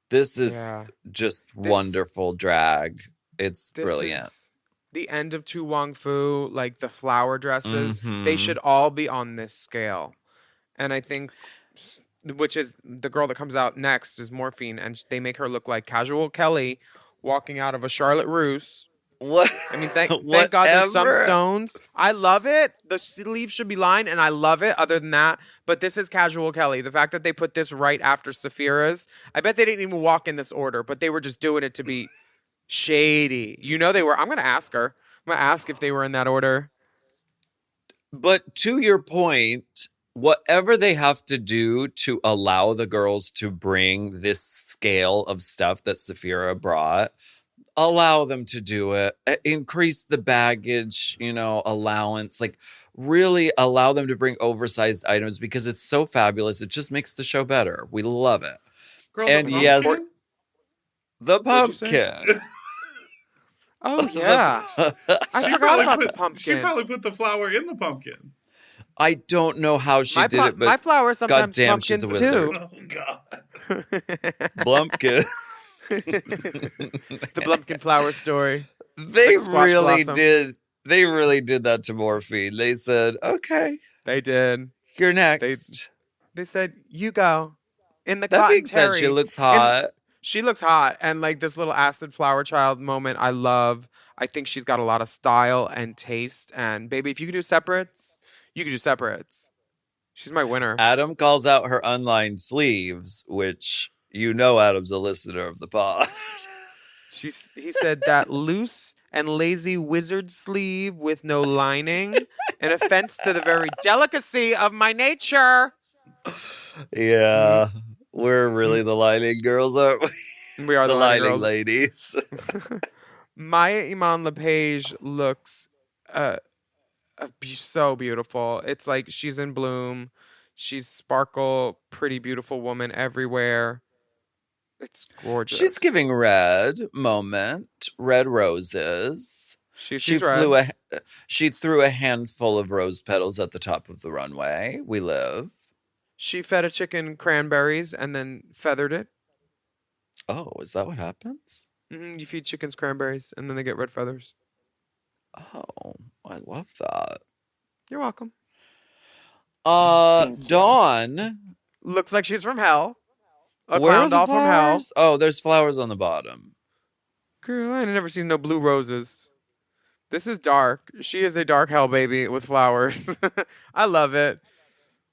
This is just wonderful drag. It's brilliant. Is the end of Tu Wong Fu, like the flower dresses. Mm-hmm. They should all be on this scale. And I think, which is the girl that comes out next is Morphine, and they make her look like Casual Kelly walking out of a Charlotte Russe. What? I mean, thank God there's some stones. I love it. The sleeve should be lined, and I love it. Other than that, but this is Casual Kelly. The fact that they put this right after Saphira's, I bet they didn't even walk in this order, but they were just doing it to be shady. You know they were. I'm gonna ask her. I'm gonna ask if they were in that order. But to your point, whatever they have to do to allow the girls to bring this scale of stuff that Saphira brought, allow them to do it. Increase the baggage, allowance. Like, really allow them to bring oversized items because it's so fabulous. It just makes the show better. We love it. Girl, and yes, the pumpkin. Oh, yeah. I forgot about the pumpkin. She probably put the flower in the pumpkin. I don't know how she did it, but my flower sometimes goddamn, pumpkins she's a wizard. too. Oh, God. Blumpkin. The Blumpkin flower story. They like really blossom. did. They really did that to Morphine. They said, "Okay, They did. you're next." They said, "You go." In the That cotton being said, terry. she looks hot. She looks hot, and like this little acid flower child moment, I love. I think she's got a lot of style and taste. And baby, if you can do separates, you can do separates. She's my winner. Adam calls out her unlined sleeves, which Adam's a listener of the pod. He said that loose and lazy wizard sleeve with no lining, an offense to the very delicacy of my nature. Yeah, we're really the lining girls, aren't we? We are the lining girls. Ladies. Maya Iman LePage looks so beautiful. It's like she's in bloom. She's sparkle, pretty, beautiful woman everywhere. It's gorgeous. She's giving red roses. She threw a handful of rose petals at the top of the runway. We live. She fed a chicken cranberries and then feathered it. Oh, is that what happens? Mm-hmm. You feed chickens cranberries and then they get red feathers. Oh, I love that. You're welcome. Dawn looks like she's from hell. A Where clown are the doll from hell. flowers? Oh, there's flowers on the bottom. Girl, I ain't never seen no blue roses. This is dark. She is a dark hell baby with flowers. I love it.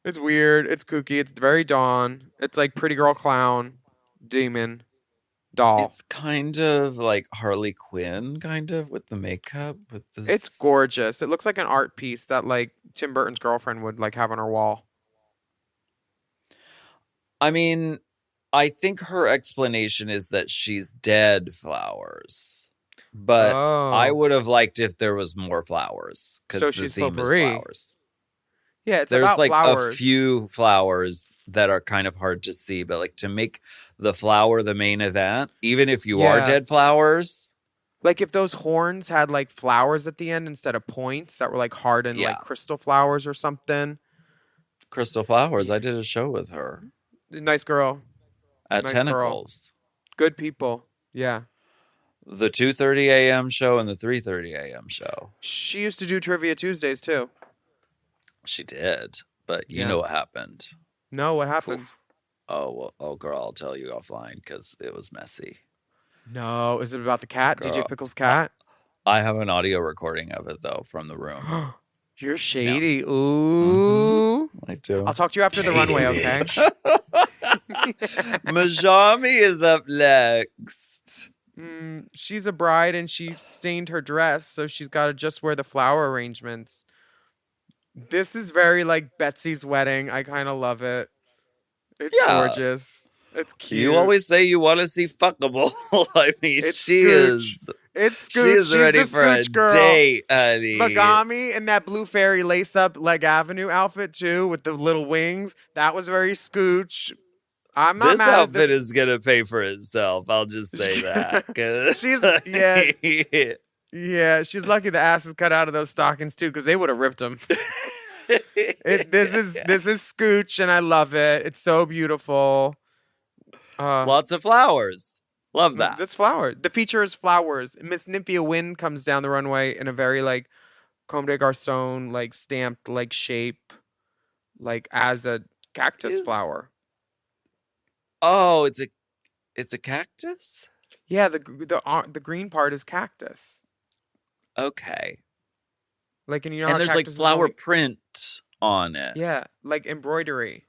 It's weird. It's kooky. It's very Dawn. It's like pretty girl clown, demon, doll. It's kind of like Harley Quinn, kind of, with the makeup. With this. It's gorgeous. It looks like an art piece that like Tim Burton's girlfriend would like have on her wall. I mean, I think her explanation is that she's dead flowers. But I would have liked if there was more flowers. Because the she's theme potpourri. is flowers. Yeah, it's There's about like flowers. a few flowers that are kind of hard to see, but like to make the flower the main event, even if you are dead flowers. Like if those horns had like flowers at the end instead of points that were like hardened like crystal flowers or something. Crystal Flowers. I did a show with her. Nice girl. At Nice Tentacles. Girl. Good people. Yeah. The 2:30 a.m. show and the 3:30 a.m. show. She used to do Trivia Tuesdays too. She did, but you know what happened. No, what happened? Oof. Oh, girl, I'll tell you offline because it was messy. No, is it about the cat? Girl, DJ Pickle's cat? I have an audio recording of it though from the room. You're shady. No. Ooh. I do. I'll talk to you after the runway, okay? Majami is up next. She's a bride and she stained her dress, so she's got to just wear the flower arrangements. This is very like Betsy's wedding. I kind of love it. It's gorgeous. It's cute. You always say you want to see fuckable. I mean, she is It's Scooch. She's ready the for Scooch a girl. date, honey. Megami in that blue fairy lace-up Leg Avenue outfit, too, with the little wings. That was very Scooch. I'm not this mad at outfit this. is going to pay for itself. I'll just say that. Yeah, she's lucky the ass is cut out of those stockings, too, because they would have ripped them. This is Scooch, and I love it. It's so beautiful. Lots of flowers. Love that. That's flower. The feature is flowers. Miss Nymphia Wind comes down the runway in a very like Comme des Garçons, like stamped like shape, like as a cactus flower. Oh, it's a cactus? Yeah, the green part is cactus. Okay. Like and and there's like flower print on it. Yeah, like embroidery.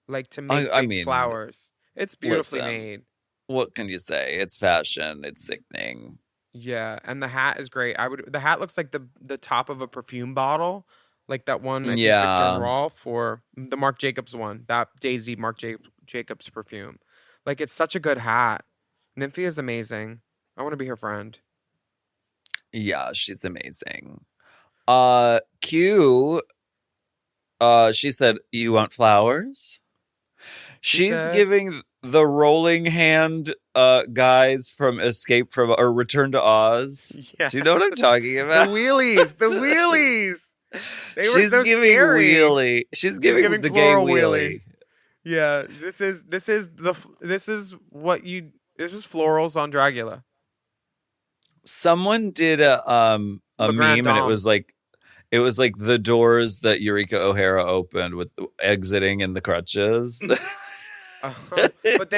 Like to make flowers. It's beautifully made. What can you say? It's fashion. It's sickening. Yeah, and the hat is great. The hat looks like the top of a perfume bottle, like that one. I think Victor and Rolf for the Marc Jacobs one. That Daisy Marc Jacobs perfume. Like it's such a good hat. Nymphia is amazing. I want to be her friend. Yeah, she's amazing. Q. She said, "You want flowers?" She's giving the rolling hand guys from Escape from or Return to Oz. Yes. Do you know what I'm talking about? The wheelies. They were so giving scary. Wheelie. She's giving the gay wheelie. Yeah, this is florals on Dragula. Someone did a meme and it was like the doors that Eureka O'Hara opened with exiting in the crutches. But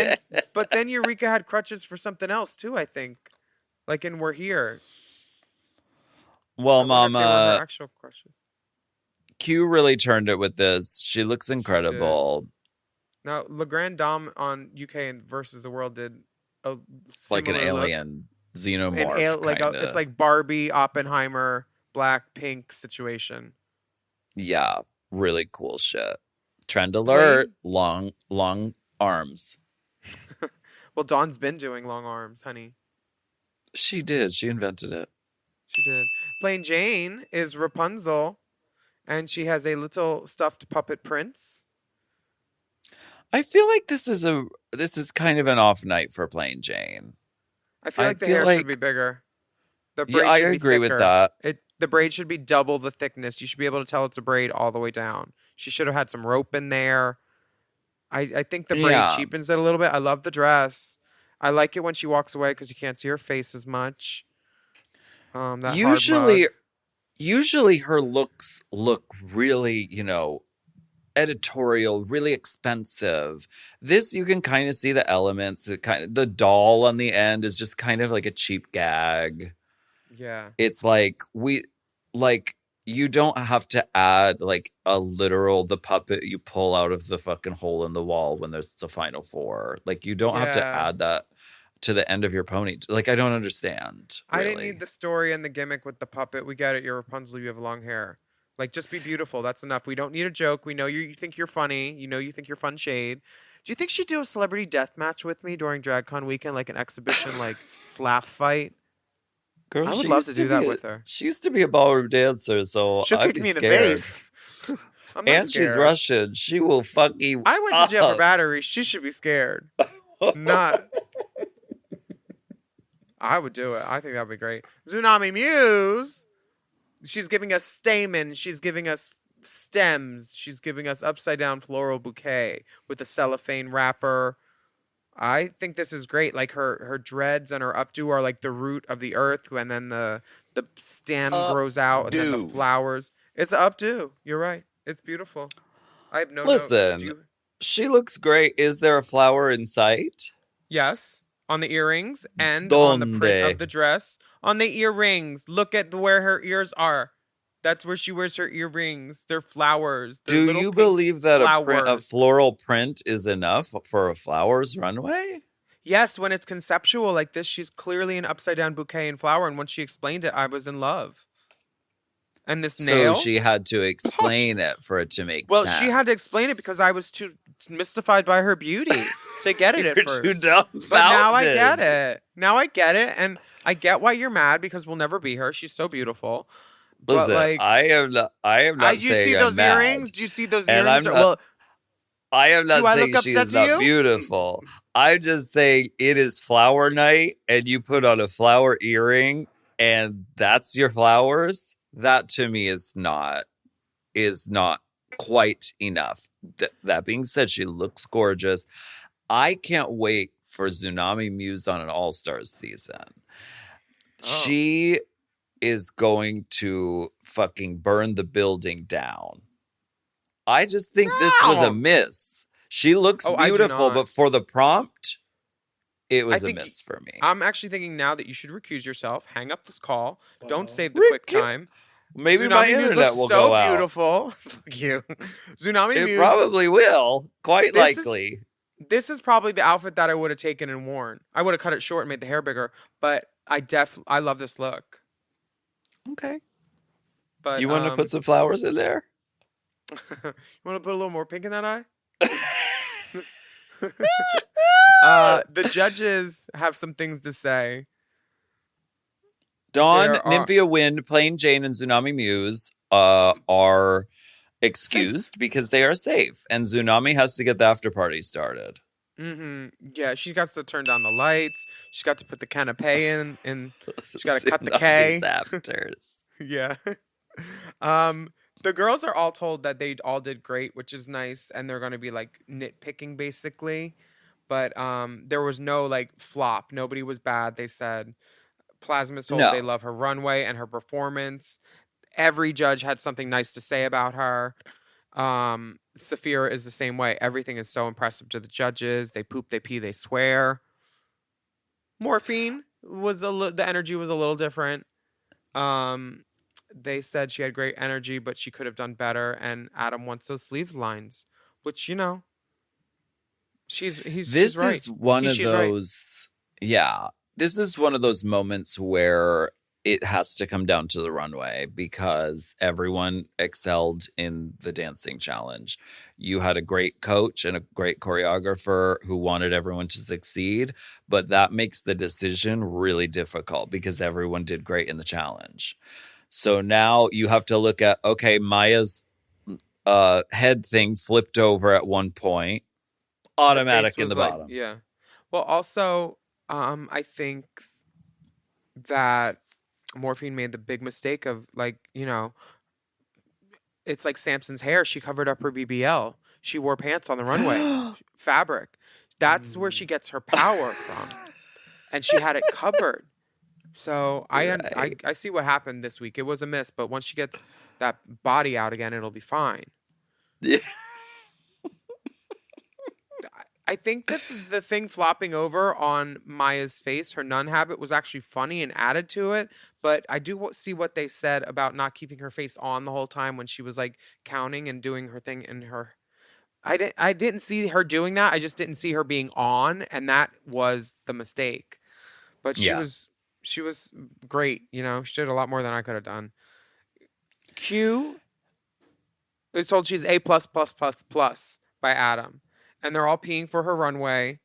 then Eureka had crutches for something else too, I think. Like in We're Here. Well, Mama, actual crutches. Q really turned it with this. She looks incredible. Now, Le Grand Dame on UK and Versus the World did a like an alien xenomorph. It's like Barbie, Oppenheimer, black, pink situation. Yeah, really cool shit. Trend alert, long arms. Well, Dawn's been doing long arms, honey. She did. She invented it. She did. Plain Jane is Rapunzel, and she has a little stuffed puppet prince. I feel like this is kind of an off night for Plain Jane. I feel like the hair should be bigger. The braid I should be agree thicker. with that. The braid should be double the thickness. You should be able to tell it's a braid all the way down. She should have had some rope in there. I think the braid cheapens it a little bit. I love the dress. I like it when she walks away because you can't see her face as much. Usually her looks look really, editorial, really expensive. This you can kind of see the elements. The doll on the end is just kind of like a cheap gag. Yeah. It's like you don't have to add like the puppet you pull out of the fucking hole in the wall when there's the final four. Like you don't have to add that to the end of your pony. Like I don't understand. Really. I didn't need the story and the gimmick with the puppet. We get it. You're Rapunzel. You have long hair. Like just be beautiful. That's enough. We don't need a joke. We know you think you're funny. You think you're fun shade. Do you think she'd do a celebrity death match with me during DragCon weekend, like an exhibition, like slap fight? Girl, I would love to do that with her. She used to be a ballroom dancer, so she'll kick me in the face. I'm not scared. She's Russian. She will fuck you. I went to jail for battery. She should be scared. Not. I would do it. I think that'd be great. Tsunami Muse. She's giving us stamen. She's giving us stems. She's giving us upside down floral bouquet with a cellophane wrapper. I think this is great. Like her dreads and her updo are like the root of the earth, and then the stem grows out, and then the flowers. It's an updo. You're right. It's beautiful. I have no notes. She looks great. Is there a flower in sight? Yes, on the earrings and on the print of the dress. On the earrings. Look at where her ears are. That's where she wears her earrings. They're flowers. Do you believe that a floral print is enough for a flowers runway? Yes, when it's conceptual like this, she's clearly an upside down bouquet and flower. And when she explained it, I was in love. And this nail. So she had to explain it for it to make sense. Well, she had to explain it because I was too mystified by her beauty to get it at first. Too dumbfounded. But now I get it. Now I get it, and I get why you're mad because we'll never be her. She's so beautiful. Listen, but like, I am not do you see those earrings? Do you see those earrings? I am not saying she is not you? beautiful. I'm just saying it is flower night, and you put on a flower earring, and that's your flowers. That to me is not quite enough. That being said, she looks gorgeous. I can't wait for Tsunami Muse on an All-Stars season. She is going to fucking burn the building down. I just think this was a miss. She looks beautiful, but for the prompt, it was a miss for me. I'm actually thinking now that you should recuse yourself, hang up this call, don't save the quick time. Maybe Tsunami my internet will go out. So beautiful. Fuck you. Tsunami Muse. It probably will. Quite likely. This is probably the outfit that I would have taken and worn. I would have cut it short and made the hair bigger, but I love this look. Okay. But you want to put some flowers in there? You want to put a little more pink in that eye? The judges have some things to say. Dawn, Nymphia Wind, Plain Jane, and Tsunami Muse are excused because they are safe. And Tsunami has to get the after party started. Mm-hmm. Yeah, she got to turn down the lights. She got to put the canapé in, and she got to cut the K. Afters. Yeah. The girls are all told that they all did great, which is nice, and they're going to be like nitpicking basically. But there was no like flop. Nobody was bad. They said Plasma's told they love her runway and her performance. Every judge had something nice to say about her. Saphira is the same way. Everything is so impressive to the judges. They poop, they pee, they swear. Morphine was the energy was a little different. They said she had great energy, but she could have done better. And Adam wants those sleeves lines, which she's right. This is one of those. Right. Yeah, this is one of those moments where it has to come down to the runway because everyone excelled in the dancing challenge. You had a great coach and a great choreographer who wanted everyone to succeed, but that makes the decision really difficult because everyone did great in the challenge. So now you have to look at, okay, Maya's head thing flipped over at one point, automatic in the bottom. Yeah. Well, also, I think that Morphine made the big mistake of it's like Samson's hair. She covered up her BBL. She wore pants on the runway, fabric. That's where she gets her power from. And she had it covered. So I see what happened this week. It was a miss, but once she gets that body out again, it'll be fine. Yeah. I think that the thing flopping over on Maya's face, her nun habit, was actually funny and added to it. But I do see what they said about not keeping her face on the whole time when she was like counting and doing her thing in her. I didn't see her doing that. I just didn't see her being on, and that was the mistake. But she was great. She did a lot more than I could have done. Q is told she's A+++ by Adam. And they're all peeing for her runway.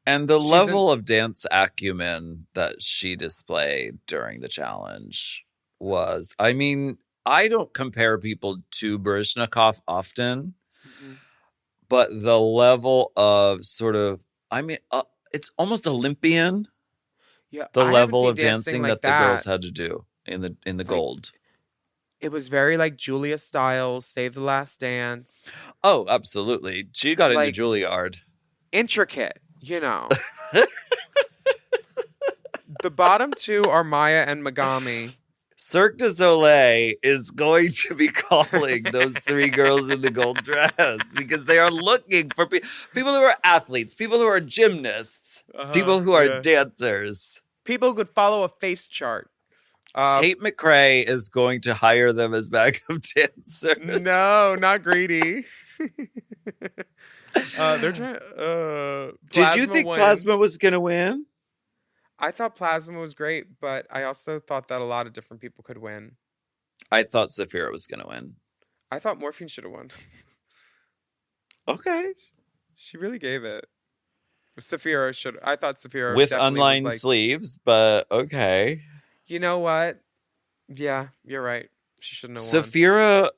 And the level of dance acumen that she displayed during the challenge was, I mean, I don't compare people to Baryshnikov often, but the level of sort of, it's almost Olympian. Yeah, the level of dancing that the girls had to do in the gold. It was very like Julia Stiles, Save the Last Dance. Oh, absolutely. She got into Juilliard. Intricate, The bottom two are Maya and Megami. Cirque du Soleil is going to be calling those three girls in the gold dress because they are looking for people who are athletes, people who are gymnasts, people who are dancers. People who could follow a face chart. Tate McRae is going to hire them as backup dancers. No, not greedy. They're trying. Did you think Plasma was going to win? I thought Plasma was great, but I also thought that a lot of different people could win. I thought Saphira was going to win. I thought Morphine should have won. Okay. She really gave it. Saphira I thought Saphira with definitely unlined was like, sleeves, but okay. You know what? Yeah, you're right. She shouldn't have won. Saphira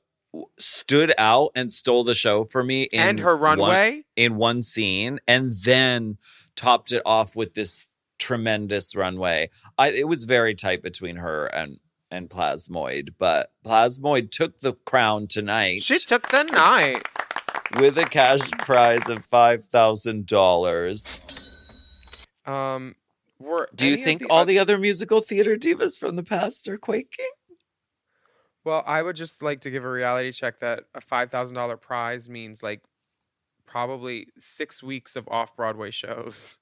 stood out and stole the show for me and her runway in one scene, and then topped it off with this tremendous runway. It was very tight between her and Plasmoid, but Plasmoid took the crown tonight. She took the night with a cash prize of $5,000. Do you think all the other musical theater divas from the past are quaking? Well, I would just like to give a reality check that a $5,000 prize means like probably 6 weeks of off-Broadway shows.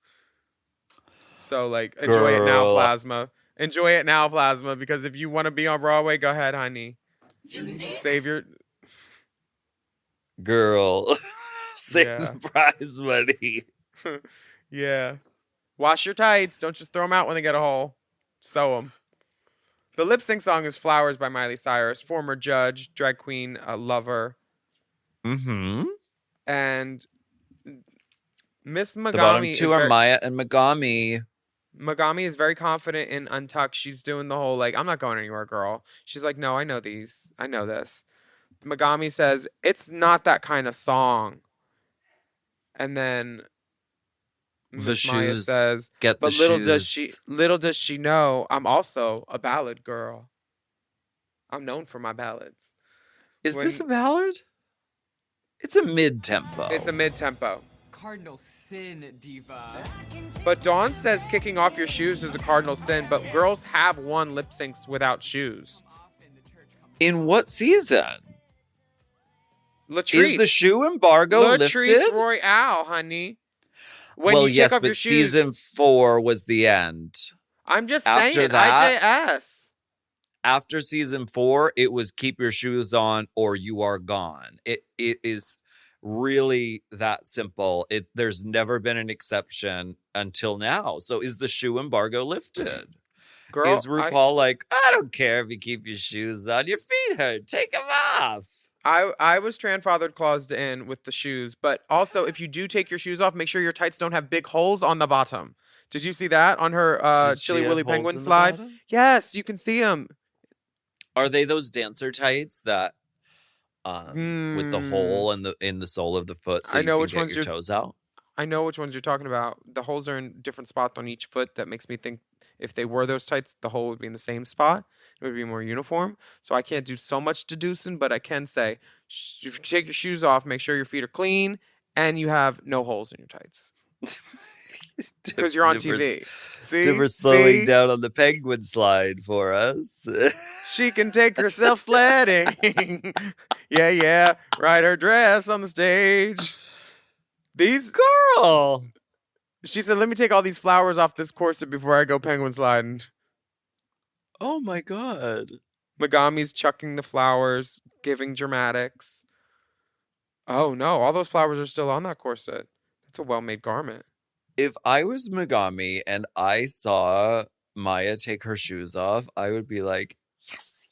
So like, enjoy it now, Plasma. Enjoy it now, Plasma, because if you want to be on Broadway, go ahead, honey. Save your... Girl. Save the prize money. Yeah. Wash your tights. Don't just throw them out when they get a hole. Sew them. The lip sync song is Flowers by Miley Cyrus, former judge, drag queen, lover. Mm-hmm. And Miss Megami. The bottom two are Maya and Megami. Megami is very confident in Untucked. She's doing the whole, like, I'm not going anywhere, girl. She's like, no, I know these. I know this. Megami says, it's not that kind of song. And then Miss Maya says, but little does she know, I'm also a ballad girl. I'm known for my ballads. Is this a ballad? It's a mid-tempo. It's a mid-tempo. Cardinal sin, diva. But Dawn says kicking off your shoes is a cardinal sin, but girls have won lip syncs without shoes. In what season? Latrice. Is the shoe embargo lifted? Latrice Royale, honey. Well, yes, but season 4 was the end. I'm just saying, IJS. After season 4, it was keep your shoes on or you are gone. It is really that simple. There's never been an exception until now. So is the shoe embargo lifted? Girl, is RuPaul like, I don't care if you keep your shoes on. Your feet hurt. Take them off. I was grandfathered claused in with the shoes, but also if you do take your shoes off, make sure your tights don't have big holes on the bottom. Did you see that on her Chili Willy Penguin slide? Yes, you can see them. Are they those dancer tights that with the hole in the sole of the foot so I know you can get your toes out? I know which ones you're talking about. The holes are in different spots on each foot. That makes me think if they were those tights, the hole would be in the same spot. It would be more uniform. So I can't do so much deducing, but I can say, if you take your shoes off, make sure your feet are clean and you have no holes in your tights. Because you're on TV. See? We're slowing down on the penguin slide for us. She can take herself sledding. Yeah. Ride her dress on the stage. Girl. She said, let me take all these flowers off this corset before I go penguin sliding. Oh my God. Megami's chucking the flowers, giving dramatics. Oh no, all those flowers are still on that corset. That's a well-made garment. If I was Megami and I saw Maya take her shoes off, I would be like, yes,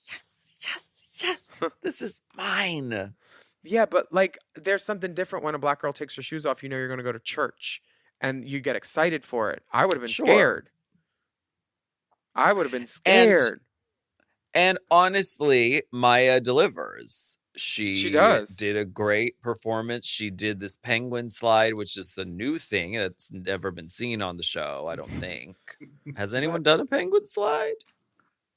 this is mine. Yeah, but like, there's something different when a black girl takes her shoes off. You know you're going to go to church. And you get excited for it. I would have been scared. I would have been scared. And honestly, Maya delivers. She does. Did a great performance. She did this penguin slide, which is a new thing that's never been seen on the show, I don't think. Has anyone done a penguin slide?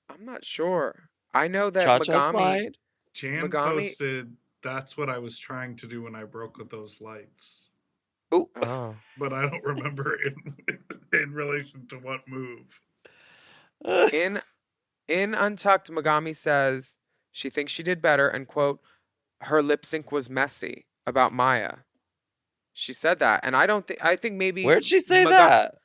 I'm not sure. I know that Cha-cha slide? Jan posted, that's what I was trying to do when I broke with those lights. Oh. But I don't remember in relation to what move. In Untucked, Megami says she thinks she did better and, quote, her lip sync was messy about Maya. She said that. And I think maybe... Where'd she say that?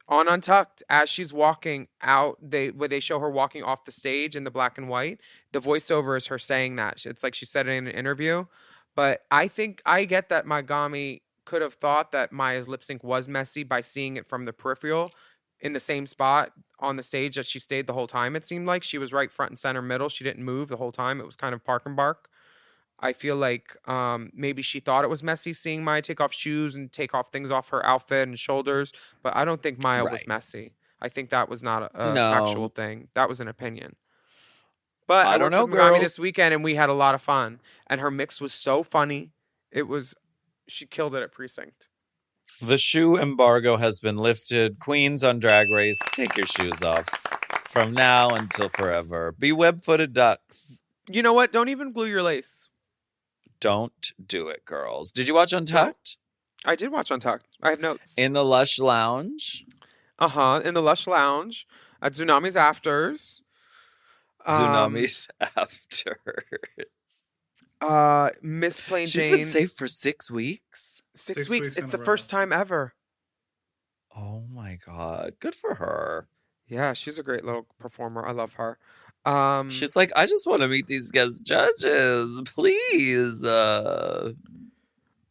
On Untucked, as she's walking out, where they show her walking off the stage in the black and white, the voiceover is her saying that. It's like she said it in an interview. But I think I get that Megami could have thought that Maya's lip sync was messy by seeing it from the peripheral in the same spot on the stage that she stayed the whole time. It seemed like she was right front and center middle. She didn't move the whole time. It was kind of park and bark. I feel like maybe she thought it was messy seeing Maya take off shoes and take off things off her outfit and shoulders, but I don't think Maya was messy. I think that was not a factual thing. That was an opinion. But I worked with Megami this weekend, and we had a lot of fun. And her mix was so funny. She killed it at Precinct. The shoe embargo has been lifted. Queens on Drag Race, take your shoes off. From now until forever. Be web-footed ducks. You know what? Don't even glue your lace. Don't do it, girls. Did you watch Untucked? No. I did watch Untucked. I have notes. In the Lush Lounge? In the Lush Lounge. At Tsunami's Afters. Tsunami's Afters. Miss Plain She's Jane. been safe for 6 weeks? 6 weeks. It's the first time ever. Oh my God. Good for her. Yeah, she's a great little performer. I love her. She's like, I just want to meet these guest judges, please.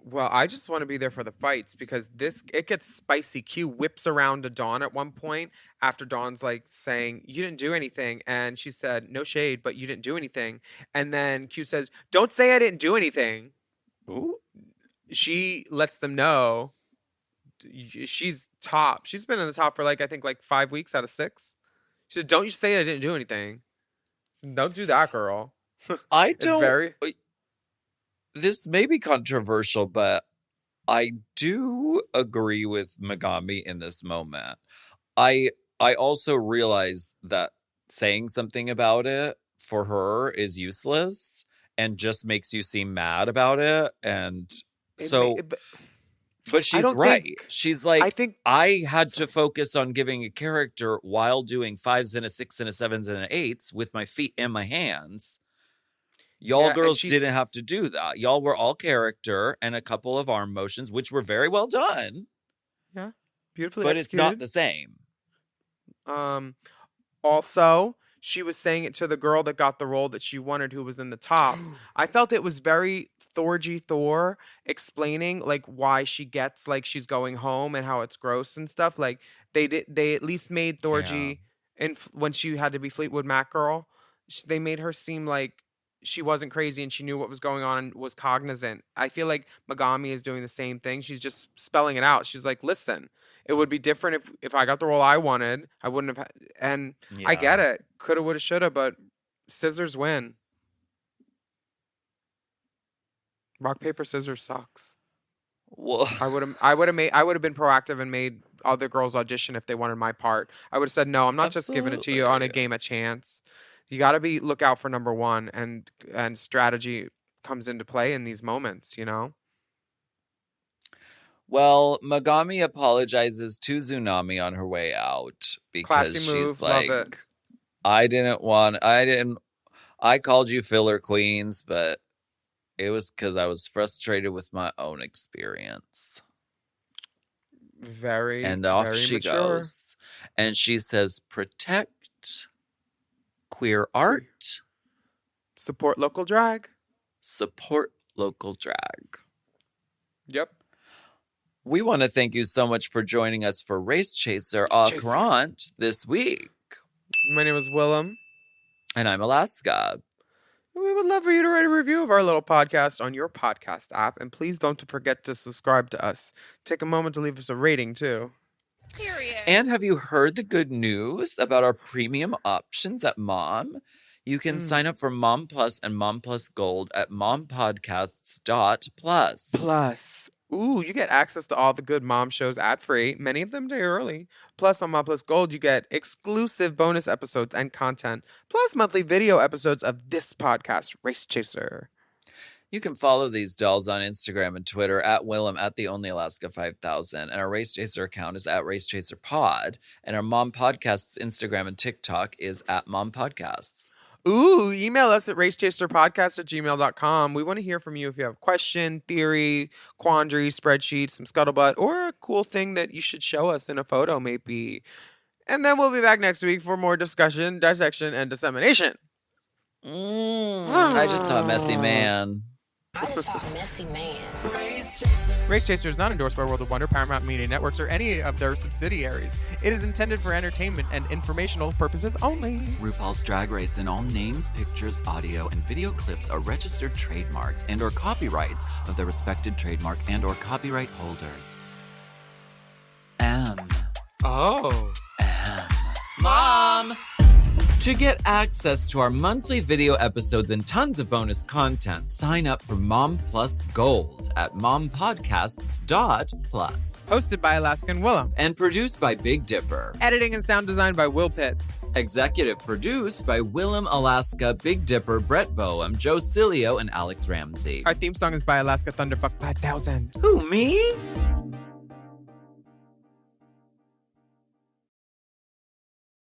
Well, I just want to be there for the fights because it gets spicy. Q whips around to Dawn at one point after Dawn's like saying, you didn't do anything. And she said, no shade, but you didn't do anything. And then Q says, don't say I didn't do anything. Ooh. She lets them know she's top. She's been in the top for I think 5 weeks out of 6. She said, don't you say I didn't do anything. Don't do that, girl. I don't. This may be controversial, but I do agree with Megami in this moment. I also realize that saying something about it for her is useless and just makes you seem mad about it. And but she's right. She's like, I had to focus on giving a character while doing 5s and a 6 and a 7s and an 8s with my feet and my hands. Y'all girls didn't have to do that. Y'all were all character and a couple of arm motions, which were very well done. Yeah. Beautifully But executed. it's not the same. Also, she was saying it to the girl that got the role that she wanted who was in the top. I felt it was very Thor explaining why she gets she's going home and how it's gross and stuff. They at least made Thorgy when she had to be Fleetwood Mac girl, they made her seem like she wasn't crazy and she knew what was going on and was cognizant. I feel like Megami is doing the same thing. She's just spelling it out. She's like, listen, it would be different if I got the role I wanted. I wouldn't have. And I get it. Coulda, woulda, shoulda, but scissors win. Rock, paper, scissors sucks. Well, I would have been proactive and made other girls audition if they wanted my part. I would have said, no, I'm not just giving it to you on a game of chance. You got to look out for number one, and strategy comes into play in these moments, you know? Well, Megami apologizes to Tsunami on her way out because Classy move. She's like, Love it. I called you filler queens, but it was because I was frustrated with my own experience. And off very she mature. goes. And she says, protect queer art. Support local drag. Support local drag. Yep. We want to thank you so much for joining us for Race Chaser Au Courant this week. My name is Willam. And I'm Alaska. We would love for you to write a review of our little podcast on your podcast app. And please don't forget to subscribe to us. Take a moment to leave us a rating, too. Period. And have you heard the good news about our premium options at Mom? You can sign up for Mom Plus and Mom Plus Gold at mompodcasts.plus. Plus. Ooh, you get access to all the good mom shows ad-free, many of them day early. Plus, on Mom Plus Gold, you get exclusive bonus episodes and content, plus monthly video episodes of this podcast, Race Chaser. You can follow these dolls on Instagram and Twitter at Willam at the Only Alaska 5000. And our Race Chaser account is at Race Chaser Pod. And our Mom Podcasts Instagram and TikTok is at Mom Podcasts. Ooh, email us at racechaserpodcast@gmail.com. We want to hear from you if you have a question, theory, quandary, spreadsheet, some scuttlebutt, or a cool thing that you should show us in a photo, maybe. And then we'll be back next week for more discussion, dissection, and dissemination. I just saw a messy man. I just saw a messy man. Race Chaser is not endorsed by World of Wonder, Paramount Media Networks, or any of their subsidiaries. It is intended for entertainment and informational purposes only. RuPaul's Drag Race and all names, pictures, audio, and video clips are registered trademarks and or copyrights of their respected trademark and or copyright holders. Oh. Mom! To get access to our monthly video episodes and tons of bonus content, sign up for Mom Plus Gold at mompodcasts.plus. Hosted by Alaska and Willam. And produced by Big Dipper. Editing and sound design by Will Pitts. Executive produced by Willam, Alaska, Big Dipper, Brett Boehm, Joe Cilio, and Alex Ramsey. Our theme song is by Alaska Thunderfuck 5000. Who, me?